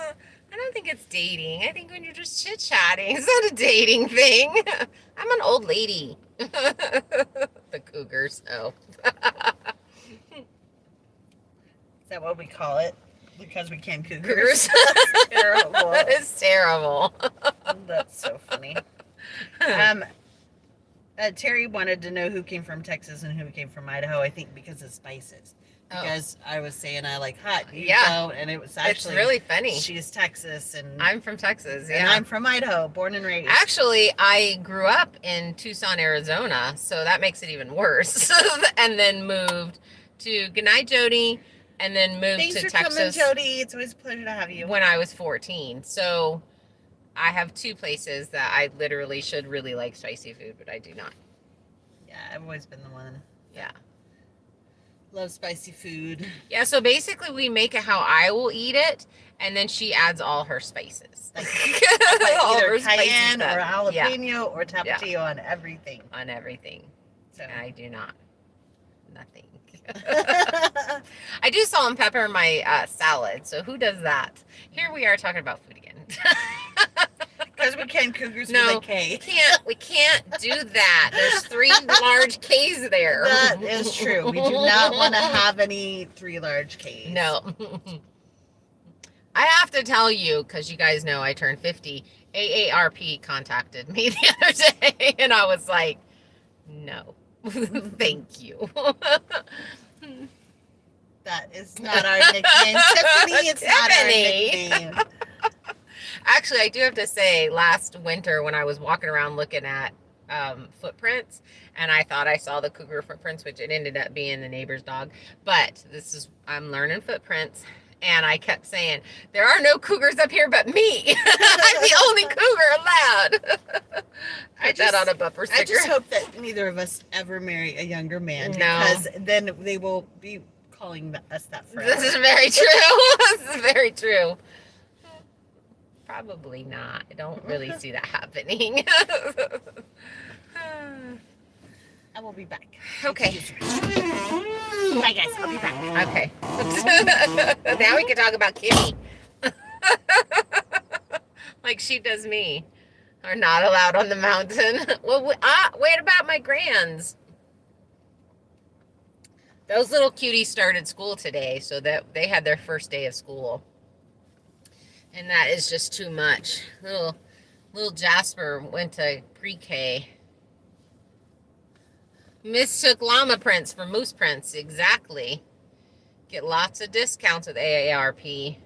I don't think it's dating. I think when you're just chit-chatting, it's not a dating thing. I'm an old lady. The Cougars, oh. Is that what we call it? Because we can Cougars. That's terrible. That is terrible. That's so funny. Terry wanted to know who came from Texas and who came from Idaho. I think because of spices. Because I was saying I like hot, you don't, and it was actually it's really funny. She's Texas, and I'm from Texas, and I'm from Idaho, born and raised. Actually, I grew up in Tucson, Arizona, so that makes it even worse. And then moved to good night, Jody, and then moved Thanks to for Texas. coming, Jody. It's always a pleasure to have you. When I was 14, so I have 2 places that I literally should really like spicy food, but I do not. Yeah, I've always been the one. Yeah. Love spicy food. Yeah, so basically we make it how I will eat it, and then she adds all her spices. Like all either her spices cayenne or stuff. jalapeno or tapatio on everything. On everything. So And I do not. Nothing. I do salt and pepper my salad, so who does that? Here we are talking about food again. Because we can Cougars No, with a K. we can't do that. There's 3 large K's there. That is true. We do not want to have any 3 large K's. No. I have to tell you, because you guys know I turned 50, AARP contacted me the other day, and I was like, no, thank you. That is not our nickname. Tiffany, it's not our nickname. Actually, I do have to say, last winter when I was walking around looking at footprints, and I thought I saw the cougar footprints, which it ended up being the neighbor's dog. But I'm learning footprints, and I kept saying, there are no cougars up here but me. I'm the only cougar allowed. Put that on a bumper sticker. I just hope that neither of us ever marry a younger man, No. because then they will be calling us that forever. This is very true. This is very true. Probably not. I don't really see that happening. I will be back. Okay. Bye, guys. I'll be back. Okay. Now we can talk about Kimmy. Like she does me. Are not allowed on the mountain. Well, wait about my grands. Those little cuties started school today, so that they had their first day of school. And that is just too much. Little Jasper went to pre-K. Mistook llama prints for moose prints. Exactly. Get lots of discounts with AARP.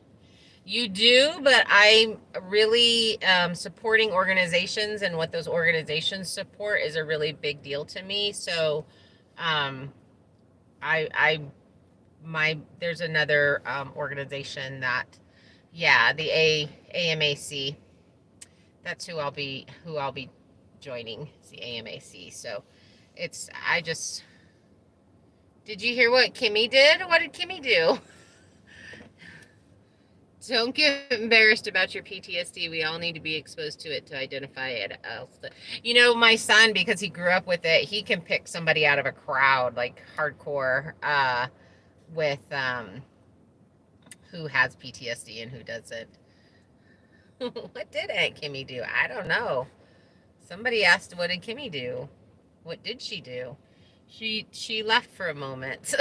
You do, but I'm really supporting organizations, and what those organizations support is a really big deal to me. So there's another organization that, yeah, the AMAC. That's who I'll be joining, is the AMAC. So did you hear what Kimmy did? What did Kimmy do? Don't get embarrassed about your PTSD. We all need to be exposed to it to identify it. You know, my son, because he grew up with it, he can pick somebody out of a crowd, like hardcore, with who has PTSD and who doesn't. What did Aunt Kimmy do? I don't know. Somebody asked, what did Kimmy do? What did she do? She left for a moment.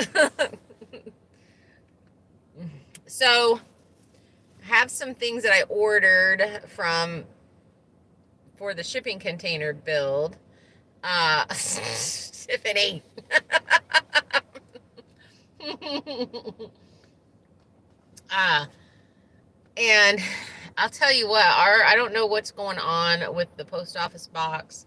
So, have some things that I ordered for the shipping container build. Tiffany. uh, and I'll tell you what, I don't know what's going on with the post office box.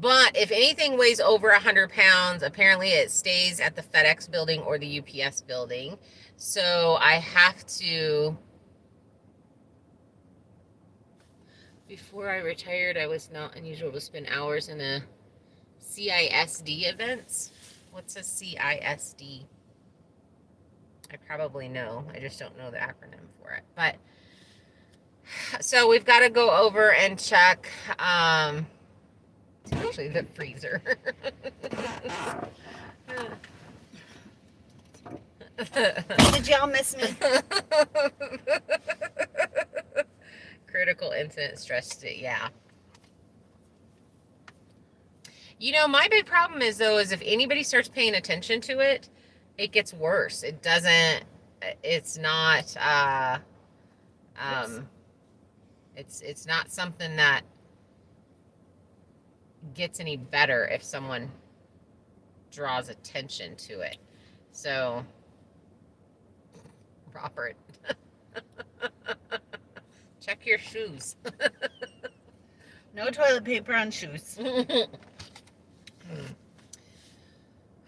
But if anything weighs over 100 pounds, apparently it stays at the FedEx building or the UPS building. So I have to. Before I retired, I was not unusual to spend hours in a CISD events. What's a CISD? I probably know. I just don't know the acronym for it. But so we've got to go over and check. It's actually the freezer. Did y'all miss me? Critical incident stress state, yeah. You know, my big problem is if anybody starts paying attention to it, it gets worse. It's not it's not something that gets any better if someone draws attention to it. So, Robert, check your shoes. No toilet paper on shoes.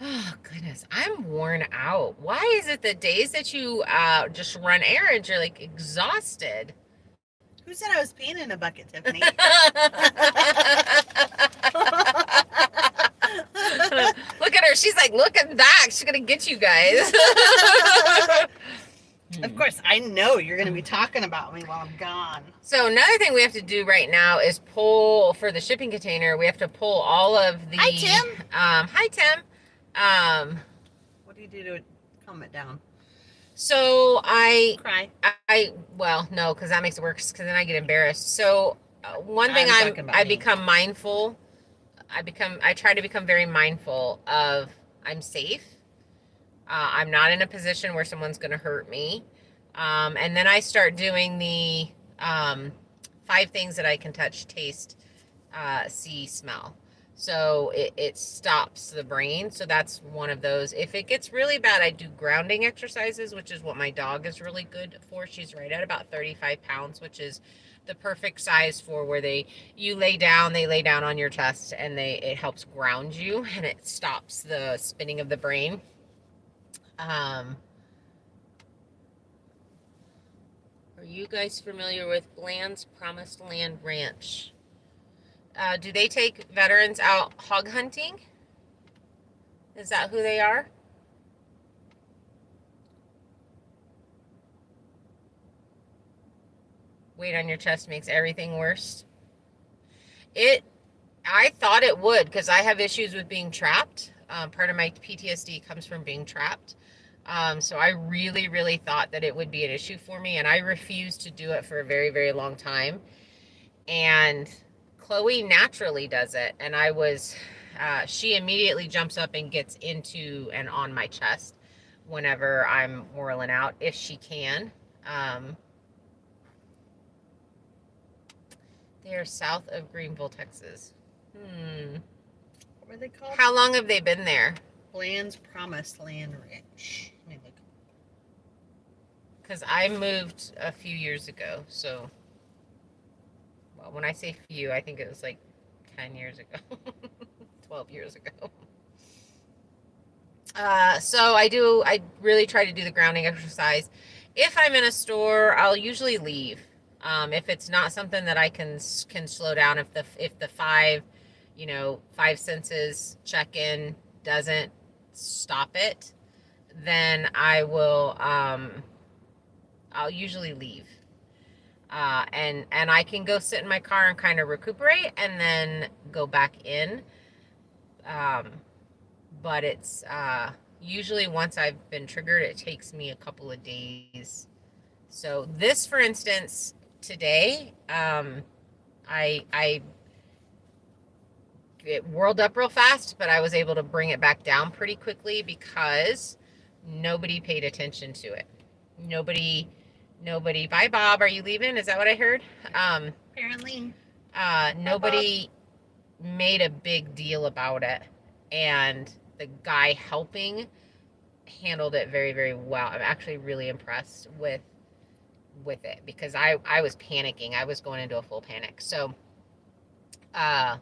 Oh, goodness. I'm worn out. Why is it the days that you just run errands, you're like exhausted? Who said I was peeing in a bucket, Tiffany? Look at her. She's like, looking back. She's going to get you guys. Of course, I know you're going to be talking about me while I'm gone. So another thing we have to do right now is pull, for the shipping container, we have to pull all of the... Hi, Tim. Hi, Tim. What do you do to calm it down? So Cry. Well, no, because that makes it worse, because then I get embarrassed. So one thing I become mindful. I try to become very mindful of I'm safe. I'm not in a position where someone's going to hurt me. And then I start doing the 5 things that I can touch, taste, see, smell. So it stops the brain. So that's one of those. If it gets really bad, I do grounding exercises, which is what my dog is really good for. She's right at about 35 pounds, which is the perfect size for where you lay down, they lay down on your chest, and it helps ground you, and it stops the spinning of the brain. Are you guys familiar with Bland's Promised Land Ranch? Do they take veterans out hog hunting? Is that who they are? Weight on your chest makes everything worse. I thought it would, because I have issues with being trapped. Part of my PTSD comes from being trapped. So I really, really thought that it would be an issue for me, and I refused to do it for a very, very long time. And Chloe naturally does it, and she immediately jumps up and gets into and on my chest whenever I'm whirling out, if she can. They are south of Greenville, Texas. What were they called? How long have they been there? Bland's Promised Land Ranch. Let me look. Because I moved a few years ago, so... Well, when I say few, I think it was like 10 years ago. 12 years ago. So I really try to do the grounding exercise. If I'm in a store, I'll usually leave. If it's not something that I can slow down, if the five senses check in doesn't stop it, then I'll usually leave. And I can go sit in my car and kind of recuperate and then go back in. But it's usually once I've been triggered, it takes me a couple of days. So this, for instance, today, it whirled up real fast, but I was able to bring it back down pretty quickly because nobody paid attention to it. nobody, bye Bob, are you leaving? Is that what I heard? Apparently. Nobody made a big deal about it, and the guy helping handled it very, very well. I'm actually really impressed with it, because I was panicking. I was going into a full panic. So uh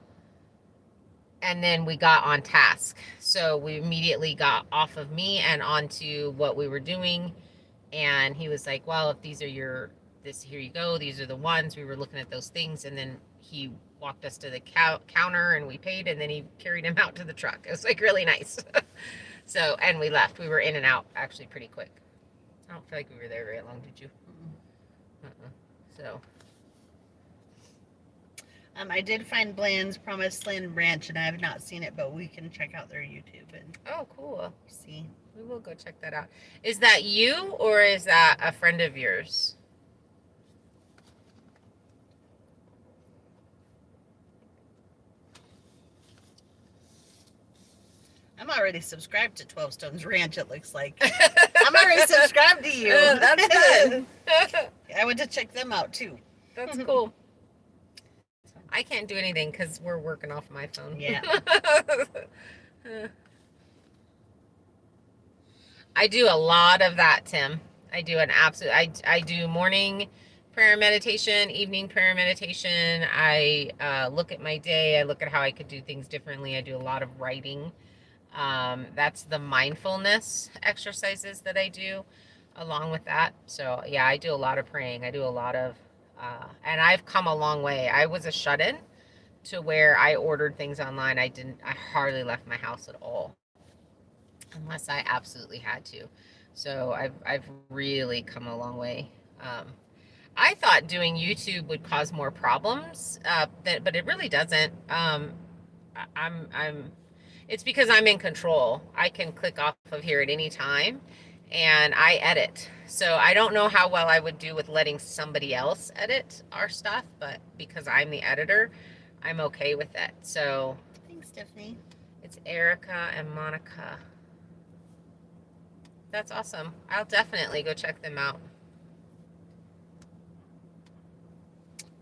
and then we got on task. So we immediately got off of me and onto what we were doing. And he was like, well, if these are here you go. These are the ones. We were looking at those things. And then he walked us to the counter and we paid. And then he carried him out to the truck. It was like really nice. So, and we left. We were in and out actually pretty quick. I don't feel like we were there very long, did you? So. I did find Bland's Promised Land Ranch, and I have not seen it, but we can check out their YouTube and Oh, cool. see. We will go check that out. Is that you, or is that a friend of yours? I'm already subscribed to 12 Stones Ranch, it looks like. I'm already subscribed to you. That's good. I went to check them out too. That's cool. I can't do anything because we're working off my phone. Yeah. I do a lot of that, Tim. I do an absolute. I do morning prayer meditation, evening prayer meditation. I look at my day. I look at how I could do things differently. I do a lot of writing. That's the mindfulness exercises that I do along with that. So yeah, I do a lot of praying. I do a lot of, and I've come a long way. I was a shut-in to where I ordered things online. I hardly left my house at all, unless I absolutely had to. So I've really come a long way. I thought doing YouTube would cause more problems, but it really doesn't. It's because I'm in control. I can click off of here at any time, and I edit. So I don't know how well I would do with letting somebody else edit our stuff, but because I'm the editor, I'm okay with it. So Thanks, Tiffany. it's Erica and Monica. That's awesome. I'll definitely go check them out.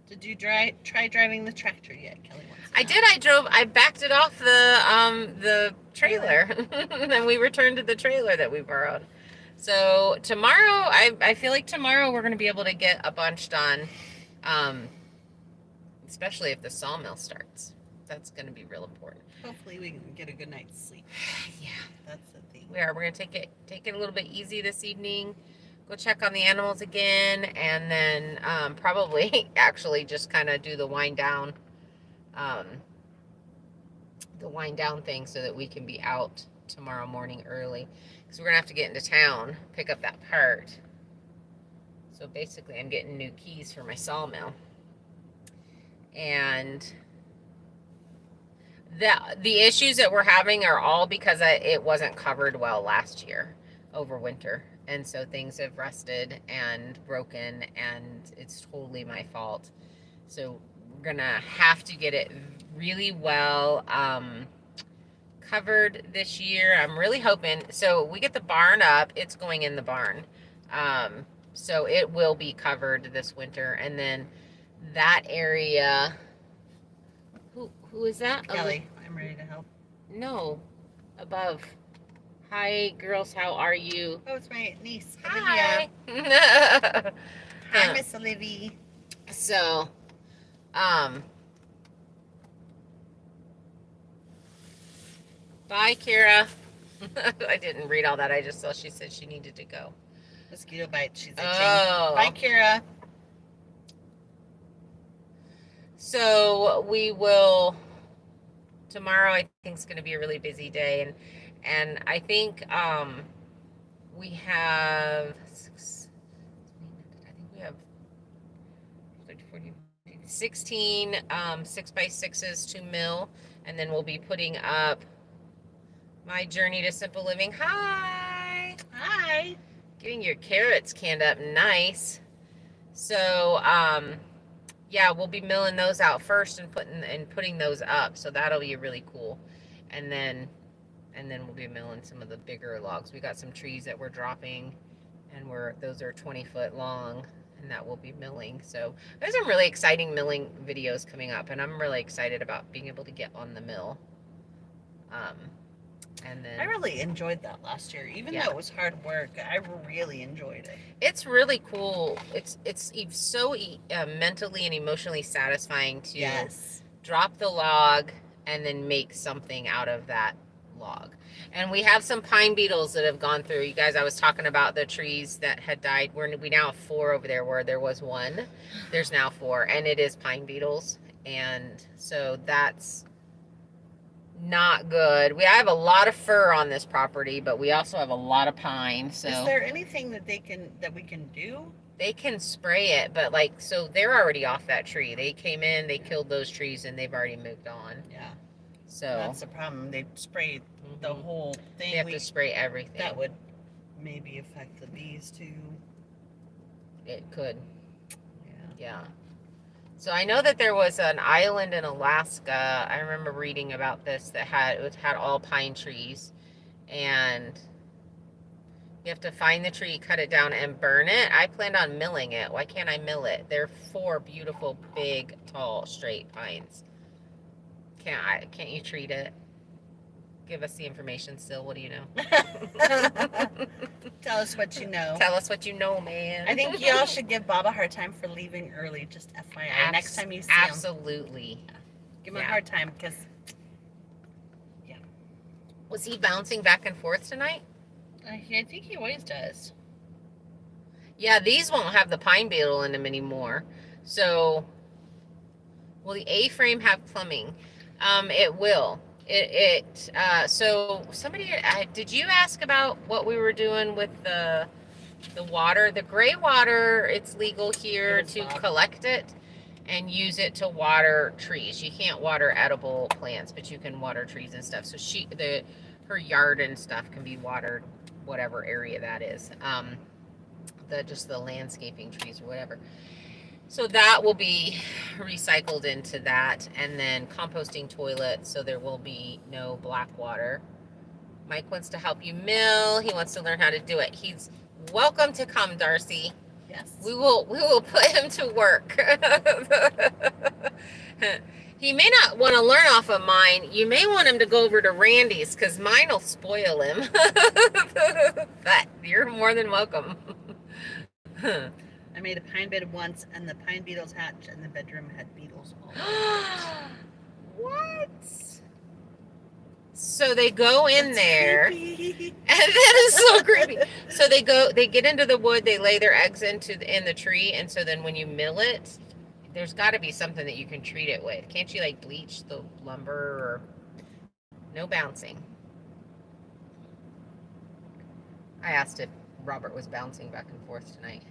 Did you try driving the tractor yet, Kelly? I did. I backed it off the trailer, and we returned to the trailer that we borrowed. So tomorrow, I feel like tomorrow we're going to be able to get a bunch done, especially if the sawmill starts. That's going to be real important. Hopefully we can get a good night's sleep. Yeah, that's the thing. We're going to take it a little bit easy this evening. Go check on the animals again, and then probably actually just kind of do the wind down thing so that we can be out tomorrow morning early, because we're gonna have to get into town, pick up that part. So basically I'm getting new keys for my sawmill, and the issues that we're having are all because it wasn't covered well last year over winter, and so things have rusted and broken, and it's totally my fault. So we're gonna have to get it really well covered this year. I'm really hoping. So we get the barn up, it's going in the barn. So it will be covered this winter, and then that area. Who is that? Kelly, I'm ready to help. No, above. Hi, girls. How are you? Oh, it's my niece, Hi. Olivia. Hi, Miss Olivia. So, bye, Kira. I didn't read all that. I just saw she said she needed to go. Mosquito bite. She's itching. Oh. Bye, Kira. So we will. Tomorrow, I think, is going to be a really busy day, and I think we have 16 6x6s to mill, and then we'll be putting up my journey to simple living. Hi. Hi. Getting your carrots canned up nice. So yeah, we'll be milling those out first and putting those up. So that'll be really cool. And then we'll be milling some of the bigger logs. We got some trees that we're dropping, and those are 20-foot long, and that will be milling. So there's some really exciting milling videos coming up, and I'm really excited about being able to get on the mill. And then I really enjoyed that last year, even though it was hard work. I really enjoyed it. It's really cool. It's so mentally and emotionally satisfying to drop the log and then make something out of that log. And we have some pine beetles that have gone through. You guys, I was talking about the trees that had died. We now have 4 over there where there was 1. There's now 4, and it is pine beetles. And so that's not good. I have a lot of fir on this property, but we also have a lot of pine. So is there anything that we can do? They can spray it, but so they're already off that tree. They came in, they killed those trees, and they've already moved on. Yeah. So that's the problem. They sprayed the whole thing. They have to spray everything. That would maybe affect the bees too. It could. Yeah. So I know that there was an island in Alaska. I remember reading about this that had all pine trees, and you have to find the tree, cut it down, and burn it. I planned on milling it. Why can't I mill it? They're 4 beautiful, big, tall, straight pines. Can't you treat it? Give us the information still. What do you know? Tell us what you know. Tell us what you know, man. I think y'all should give Bob a hard time for leaving early. Just FYI. Next time you see him. Absolutely. Give him a hard time because, Was he bouncing back and forth tonight? I think he always does. Yeah, these won't have the pine beetle in them anymore. So, will the A-frame have plumbing? It will. So somebody, did you ask about what we were doing with the water? The gray water, it's legal here to collect it and use it to water trees. You can't water edible plants, but you can water trees and stuff. So her yard and stuff can be watered, whatever area that is. Just the landscaping trees or whatever. So that will be recycled into that, and then composting toilet, so there will be no black water. Mike wants to help you mill. He wants to learn how to do it. He's welcome to come, Darcy. Yes. We will put him to work. He may not want to learn off of mine. You may want him to go over to Randy's, because mine will spoil him. But you're more than welcome. I made a pine bed once, and the pine beetles hatched, and the bedroom had beetles all over. What? So they go in there, creepy. And that is so creepy. So they get into the wood, they lay their eggs in the tree, and so then when you mill it, there's got to be something that you can treat it with. Can't you bleach the lumber? Or no bouncing? I asked if Robert was bouncing back and forth tonight.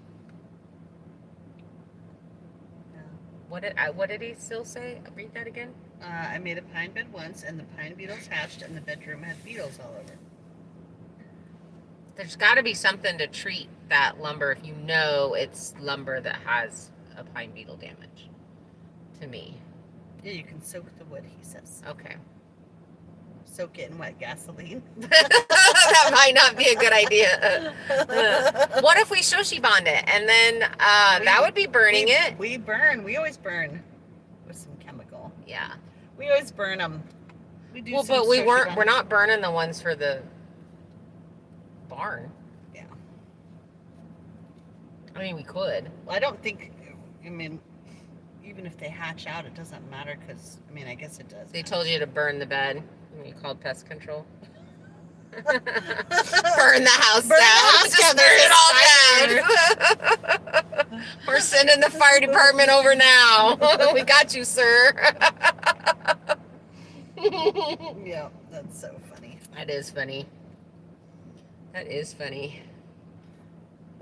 What did he still say? Read that again. I made a pine bed once, and the pine beetles hatched, and the bedroom had beetles all over. There's got to be something to treat that lumber if you know it's lumber that has a pine beetle damage. To me. Yeah, you can soak the wood, he says. Okay. Soak it in wet gasoline. That might not be a good idea. What if we shoshi bond it, and then that would be burning it? We burn. We always burn with some chemical. Yeah. We always burn them. We do. Well, but we're not burning the ones for the barn. Yeah. I mean, we could. Well, I don't think. I mean, even if they hatch out, it doesn't matter because I guess it does. They told you to burn the bed when you called pest control. Burn the house down. Just burn it all down. We're sending the fire department over now. We got you, sir. Yeah, that's so funny. That is funny. That is funny.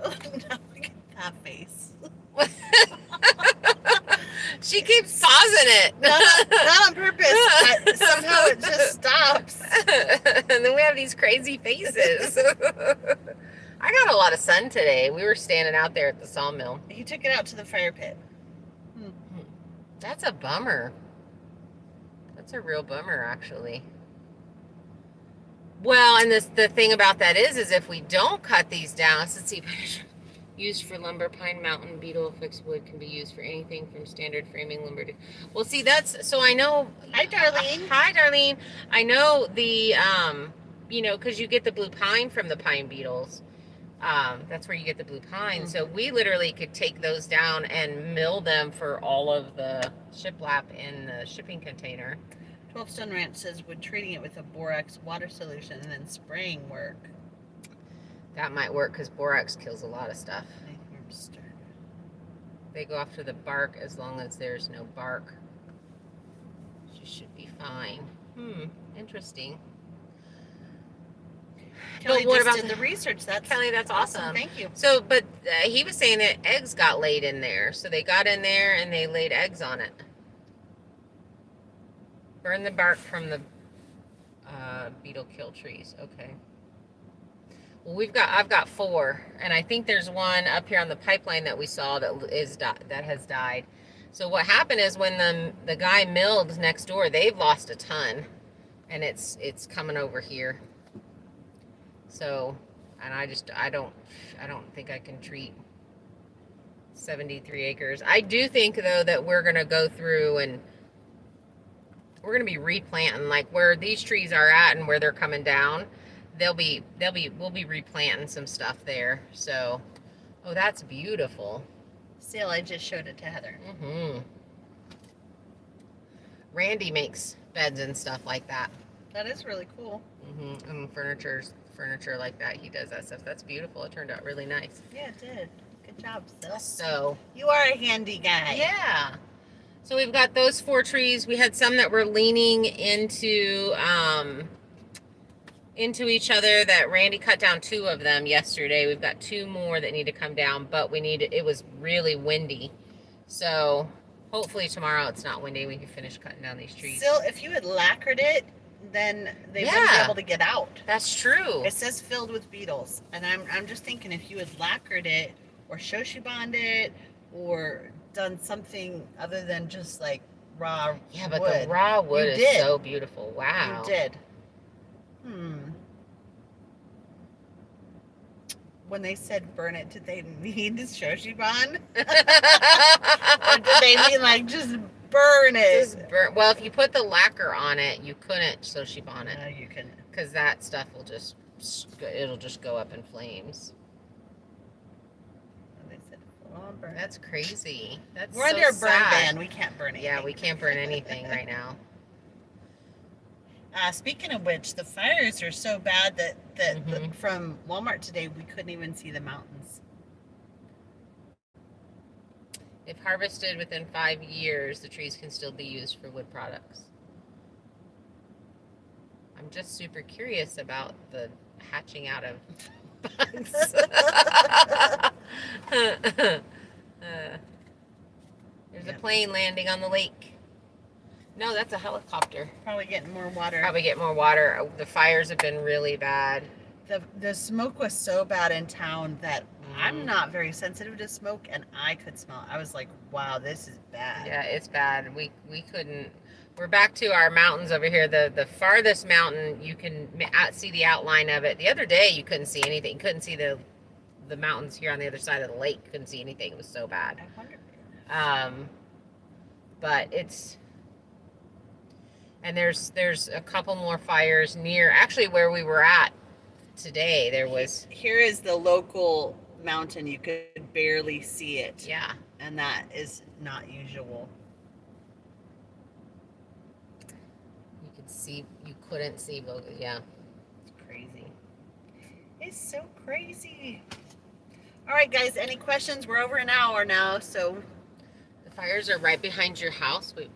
Oh, now look at that face. She keeps pausing it. Not on purpose. Somehow it just stops. And then we have these crazy faces. I got a lot of sun today. We were standing out there at the sawmill. He took it out to the fire pit. That's a bummer. That's a real bummer, actually. Well, and the thing about that is if we don't cut these down, let's see. Used for lumber, pine mountain beetle fixed wood can be used for anything from standard framing lumber to. Well, see, that's so I know. Hi, Darlene. Hi, Darlene. I know the because you get the blue pine from the pine beetles. That's where you get the blue pine. Mhm. So we literally could take those down and mill them for all of the shiplap in the shipping container. 12 Stone Ranch says, would treating it with a borax water solution and then spraying work? That might work because borax kills a lot of stuff. Stir. They go after the bark as long as there's no bark. She should be fine. Interesting. Kelly But what just about did the research. That's Kelly, that's awesome. Thank you. So, but he was saying that eggs got laid in there. So they got in there and they laid eggs on it. Burn the bark from the beetle kill trees. Okay. Well, I've got 4, and I think there's one up here on the pipeline that we saw that has died. So what happened is when the guy milled next door, they've lost a ton, and it's coming over here. So, and I don't think I can treat 73 acres. I do think though that we're gonna go through and we're gonna be replanting like where these trees are at and where they're coming down. We'll be replanting some stuff there. So, oh, that's beautiful. Still, I just showed it to Heather. Randy makes beds and stuff like that. That is really cool. And furniture like that. He does that stuff. That's beautiful. It turned out really nice. Yeah, it did. Good job, Sil. So you are a handy guy. Yeah. So we've got those 4 trees. We had some that were leaning into each other that Randy cut down 2 of them yesterday. We've got 2 more that need to come down, but it was really windy. So hopefully tomorrow it's not windy. We can finish cutting down these trees. Still, if you had lacquered it, then they wouldn't be able to get out. That's true. It says filled with beetles. And I'm just thinking if you had lacquered it or shoshi bonded it or done something other than just like raw wood. Yeah, but the raw wood is so beautiful. Wow. You did. When they said burn it, did they mean shoshi bond? Or did they mean like just burn it? Well, if you put the lacquer on it, you couldn't shoshi bond it. No, you couldn't. Because that stuff it'll just go up in flames. They said full on burn. That's crazy. We're under a burn ban. We can't burn anything. Yeah, we can't burn anything right now. Speaking of which, the fires are so bad that from Walmart today, we couldn't even see the mountains. If harvested within 5 years, the trees can still be used for wood products. I'm just super curious about the hatching out of bugs. There's a plane landing on the lake. No, that's a helicopter. Probably getting more water. Probably get more water. The fires have been really bad. The smoke was so bad in town that I'm not very sensitive to smoke, and I could smell it. I was like, wow, this is bad. Yeah, it's bad. We couldn't. We're back to our mountains over here. The farthest mountain, you can see the outline of it. The other day, you couldn't see anything. You couldn't see the mountains here on the other side of the lake. You couldn't see anything. It was so bad. I wonder. But it's... And there's a couple more fires near, actually where we were at today, there was... Here is the local mountain. You could barely see it. Yeah. And that is not usual. You couldn't see, yeah. It's crazy. It's so crazy. All right, guys, any questions? We're over an hour now, so... The fires are right behind your house. Wait,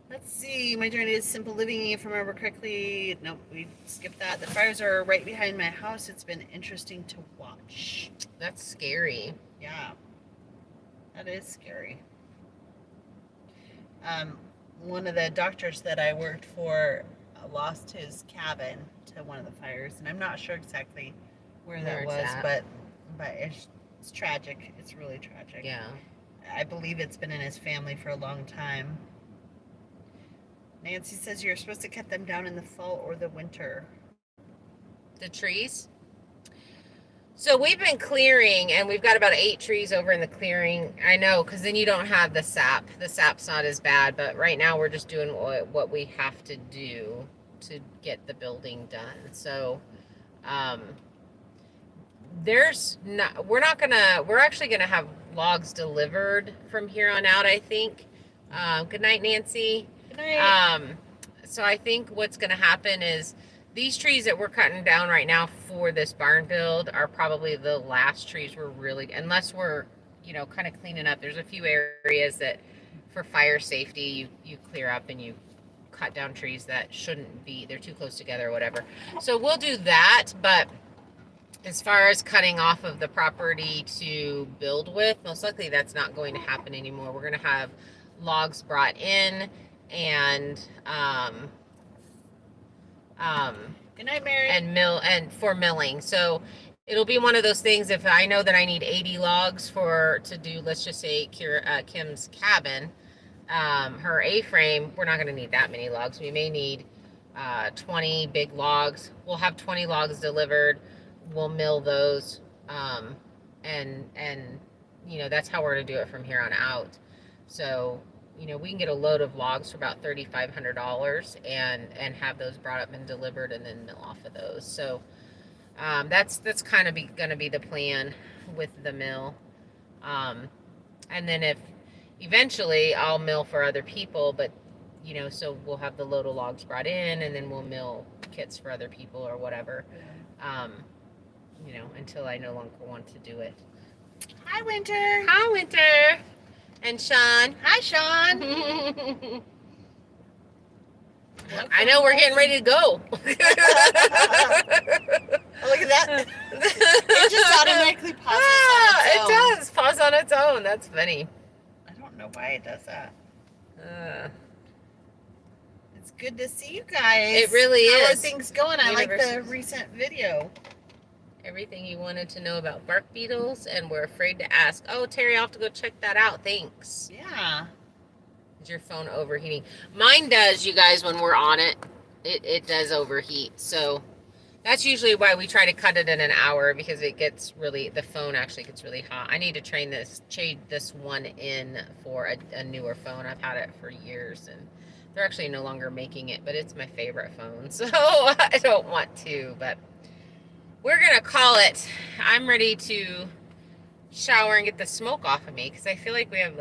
let's see. My journey is simple living, if I remember correctly. Nope, we skipped that. The fires are right behind my house. It's been interesting to watch. That's scary. Yeah, that is scary. One of the doctors that I worked for lost his cabin to one of the fires, and I'm not sure exactly where that was, but it's tragic. It's really tragic. Yeah. I believe it's been in his family for a long time. Nancy says you're supposed to cut them down in the fall or the winter. The trees. So we've been clearing, and we've got about 8 trees over in the clearing. I know, because then you don't have the sap. The sap's not as bad, but right now we're just doing what we have to do to get the building done. So we're actually gonna have logs delivered from here on out, I think. Good night, Nancy. Good night. So I think what's gonna happen is these trees that we're cutting down right now for this barn build are probably the last trees we're really, unless we're, kind of cleaning up. There's a few areas that for fire safety, you clear up and you cut down trees that shouldn't be, they're too close together or whatever. So we'll do that, but as far as cutting off of the property to build with, most likely that's not going to happen anymore. We're going to have logs brought in and Good night, Mary. and for milling. So it'll be one of those things. If I know that I need 80 logs to do, let's just say Kim's cabin, her A-frame, we're not going to need that many logs. We may need 20 big logs. We'll have 20 logs delivered. We'll mill those, and that's how we're going to do it from here on out. So we can get a load of logs for about $3,500 and have those brought up and delivered and then mill off of those. So that's kind of going to be the plan with the mill. And then if eventually I'll mill for other people, but so we'll have the load of logs brought in and then we'll mill kits for other people or whatever. Until I no longer want to do it. Hi, Winter. Hi, Winter. And Sean. Hi, Sean. I know we're getting ready to go. Oh, look at that. It just automatically pauses on its own. It does. Pause on its own. That's funny. I don't know why it does that. It's good to see you guys. It really is. How are things going? I like the recent video. Everything you wanted to know about bark beetles and were afraid to ask. Oh, Terry, I'll have to go check that out. Thanks. Yeah. Is your phone overheating? Mine does, you guys, when we're on it. It does overheat. So that's usually why we try to cut it in an hour, because the phone actually gets really hot. I need to trade this one in for a newer phone. I've had it for years and they're actually no longer making it, but it's my favorite phone. So I don't want to, but we're going to call it. I'm ready to shower and get the smoke off of me because I feel like we have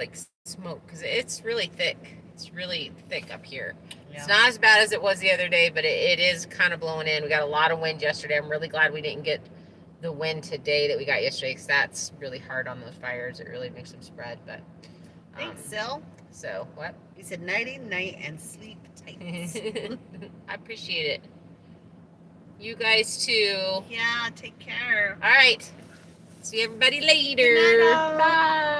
smoke because it's really thick. It's really thick up here. Yeah. It's not as bad as it was the other day, but it is kind of blowing in. We got a lot of wind yesterday. I'm really glad we didn't get the wind today that we got yesterday because that's really hard on those fires. It really makes them spread. But thanks, Sil. So what? You said nighty night and sleep tight. I appreciate it. You guys too. Yeah, take care. All right. See everybody later. Good night, all. Bye.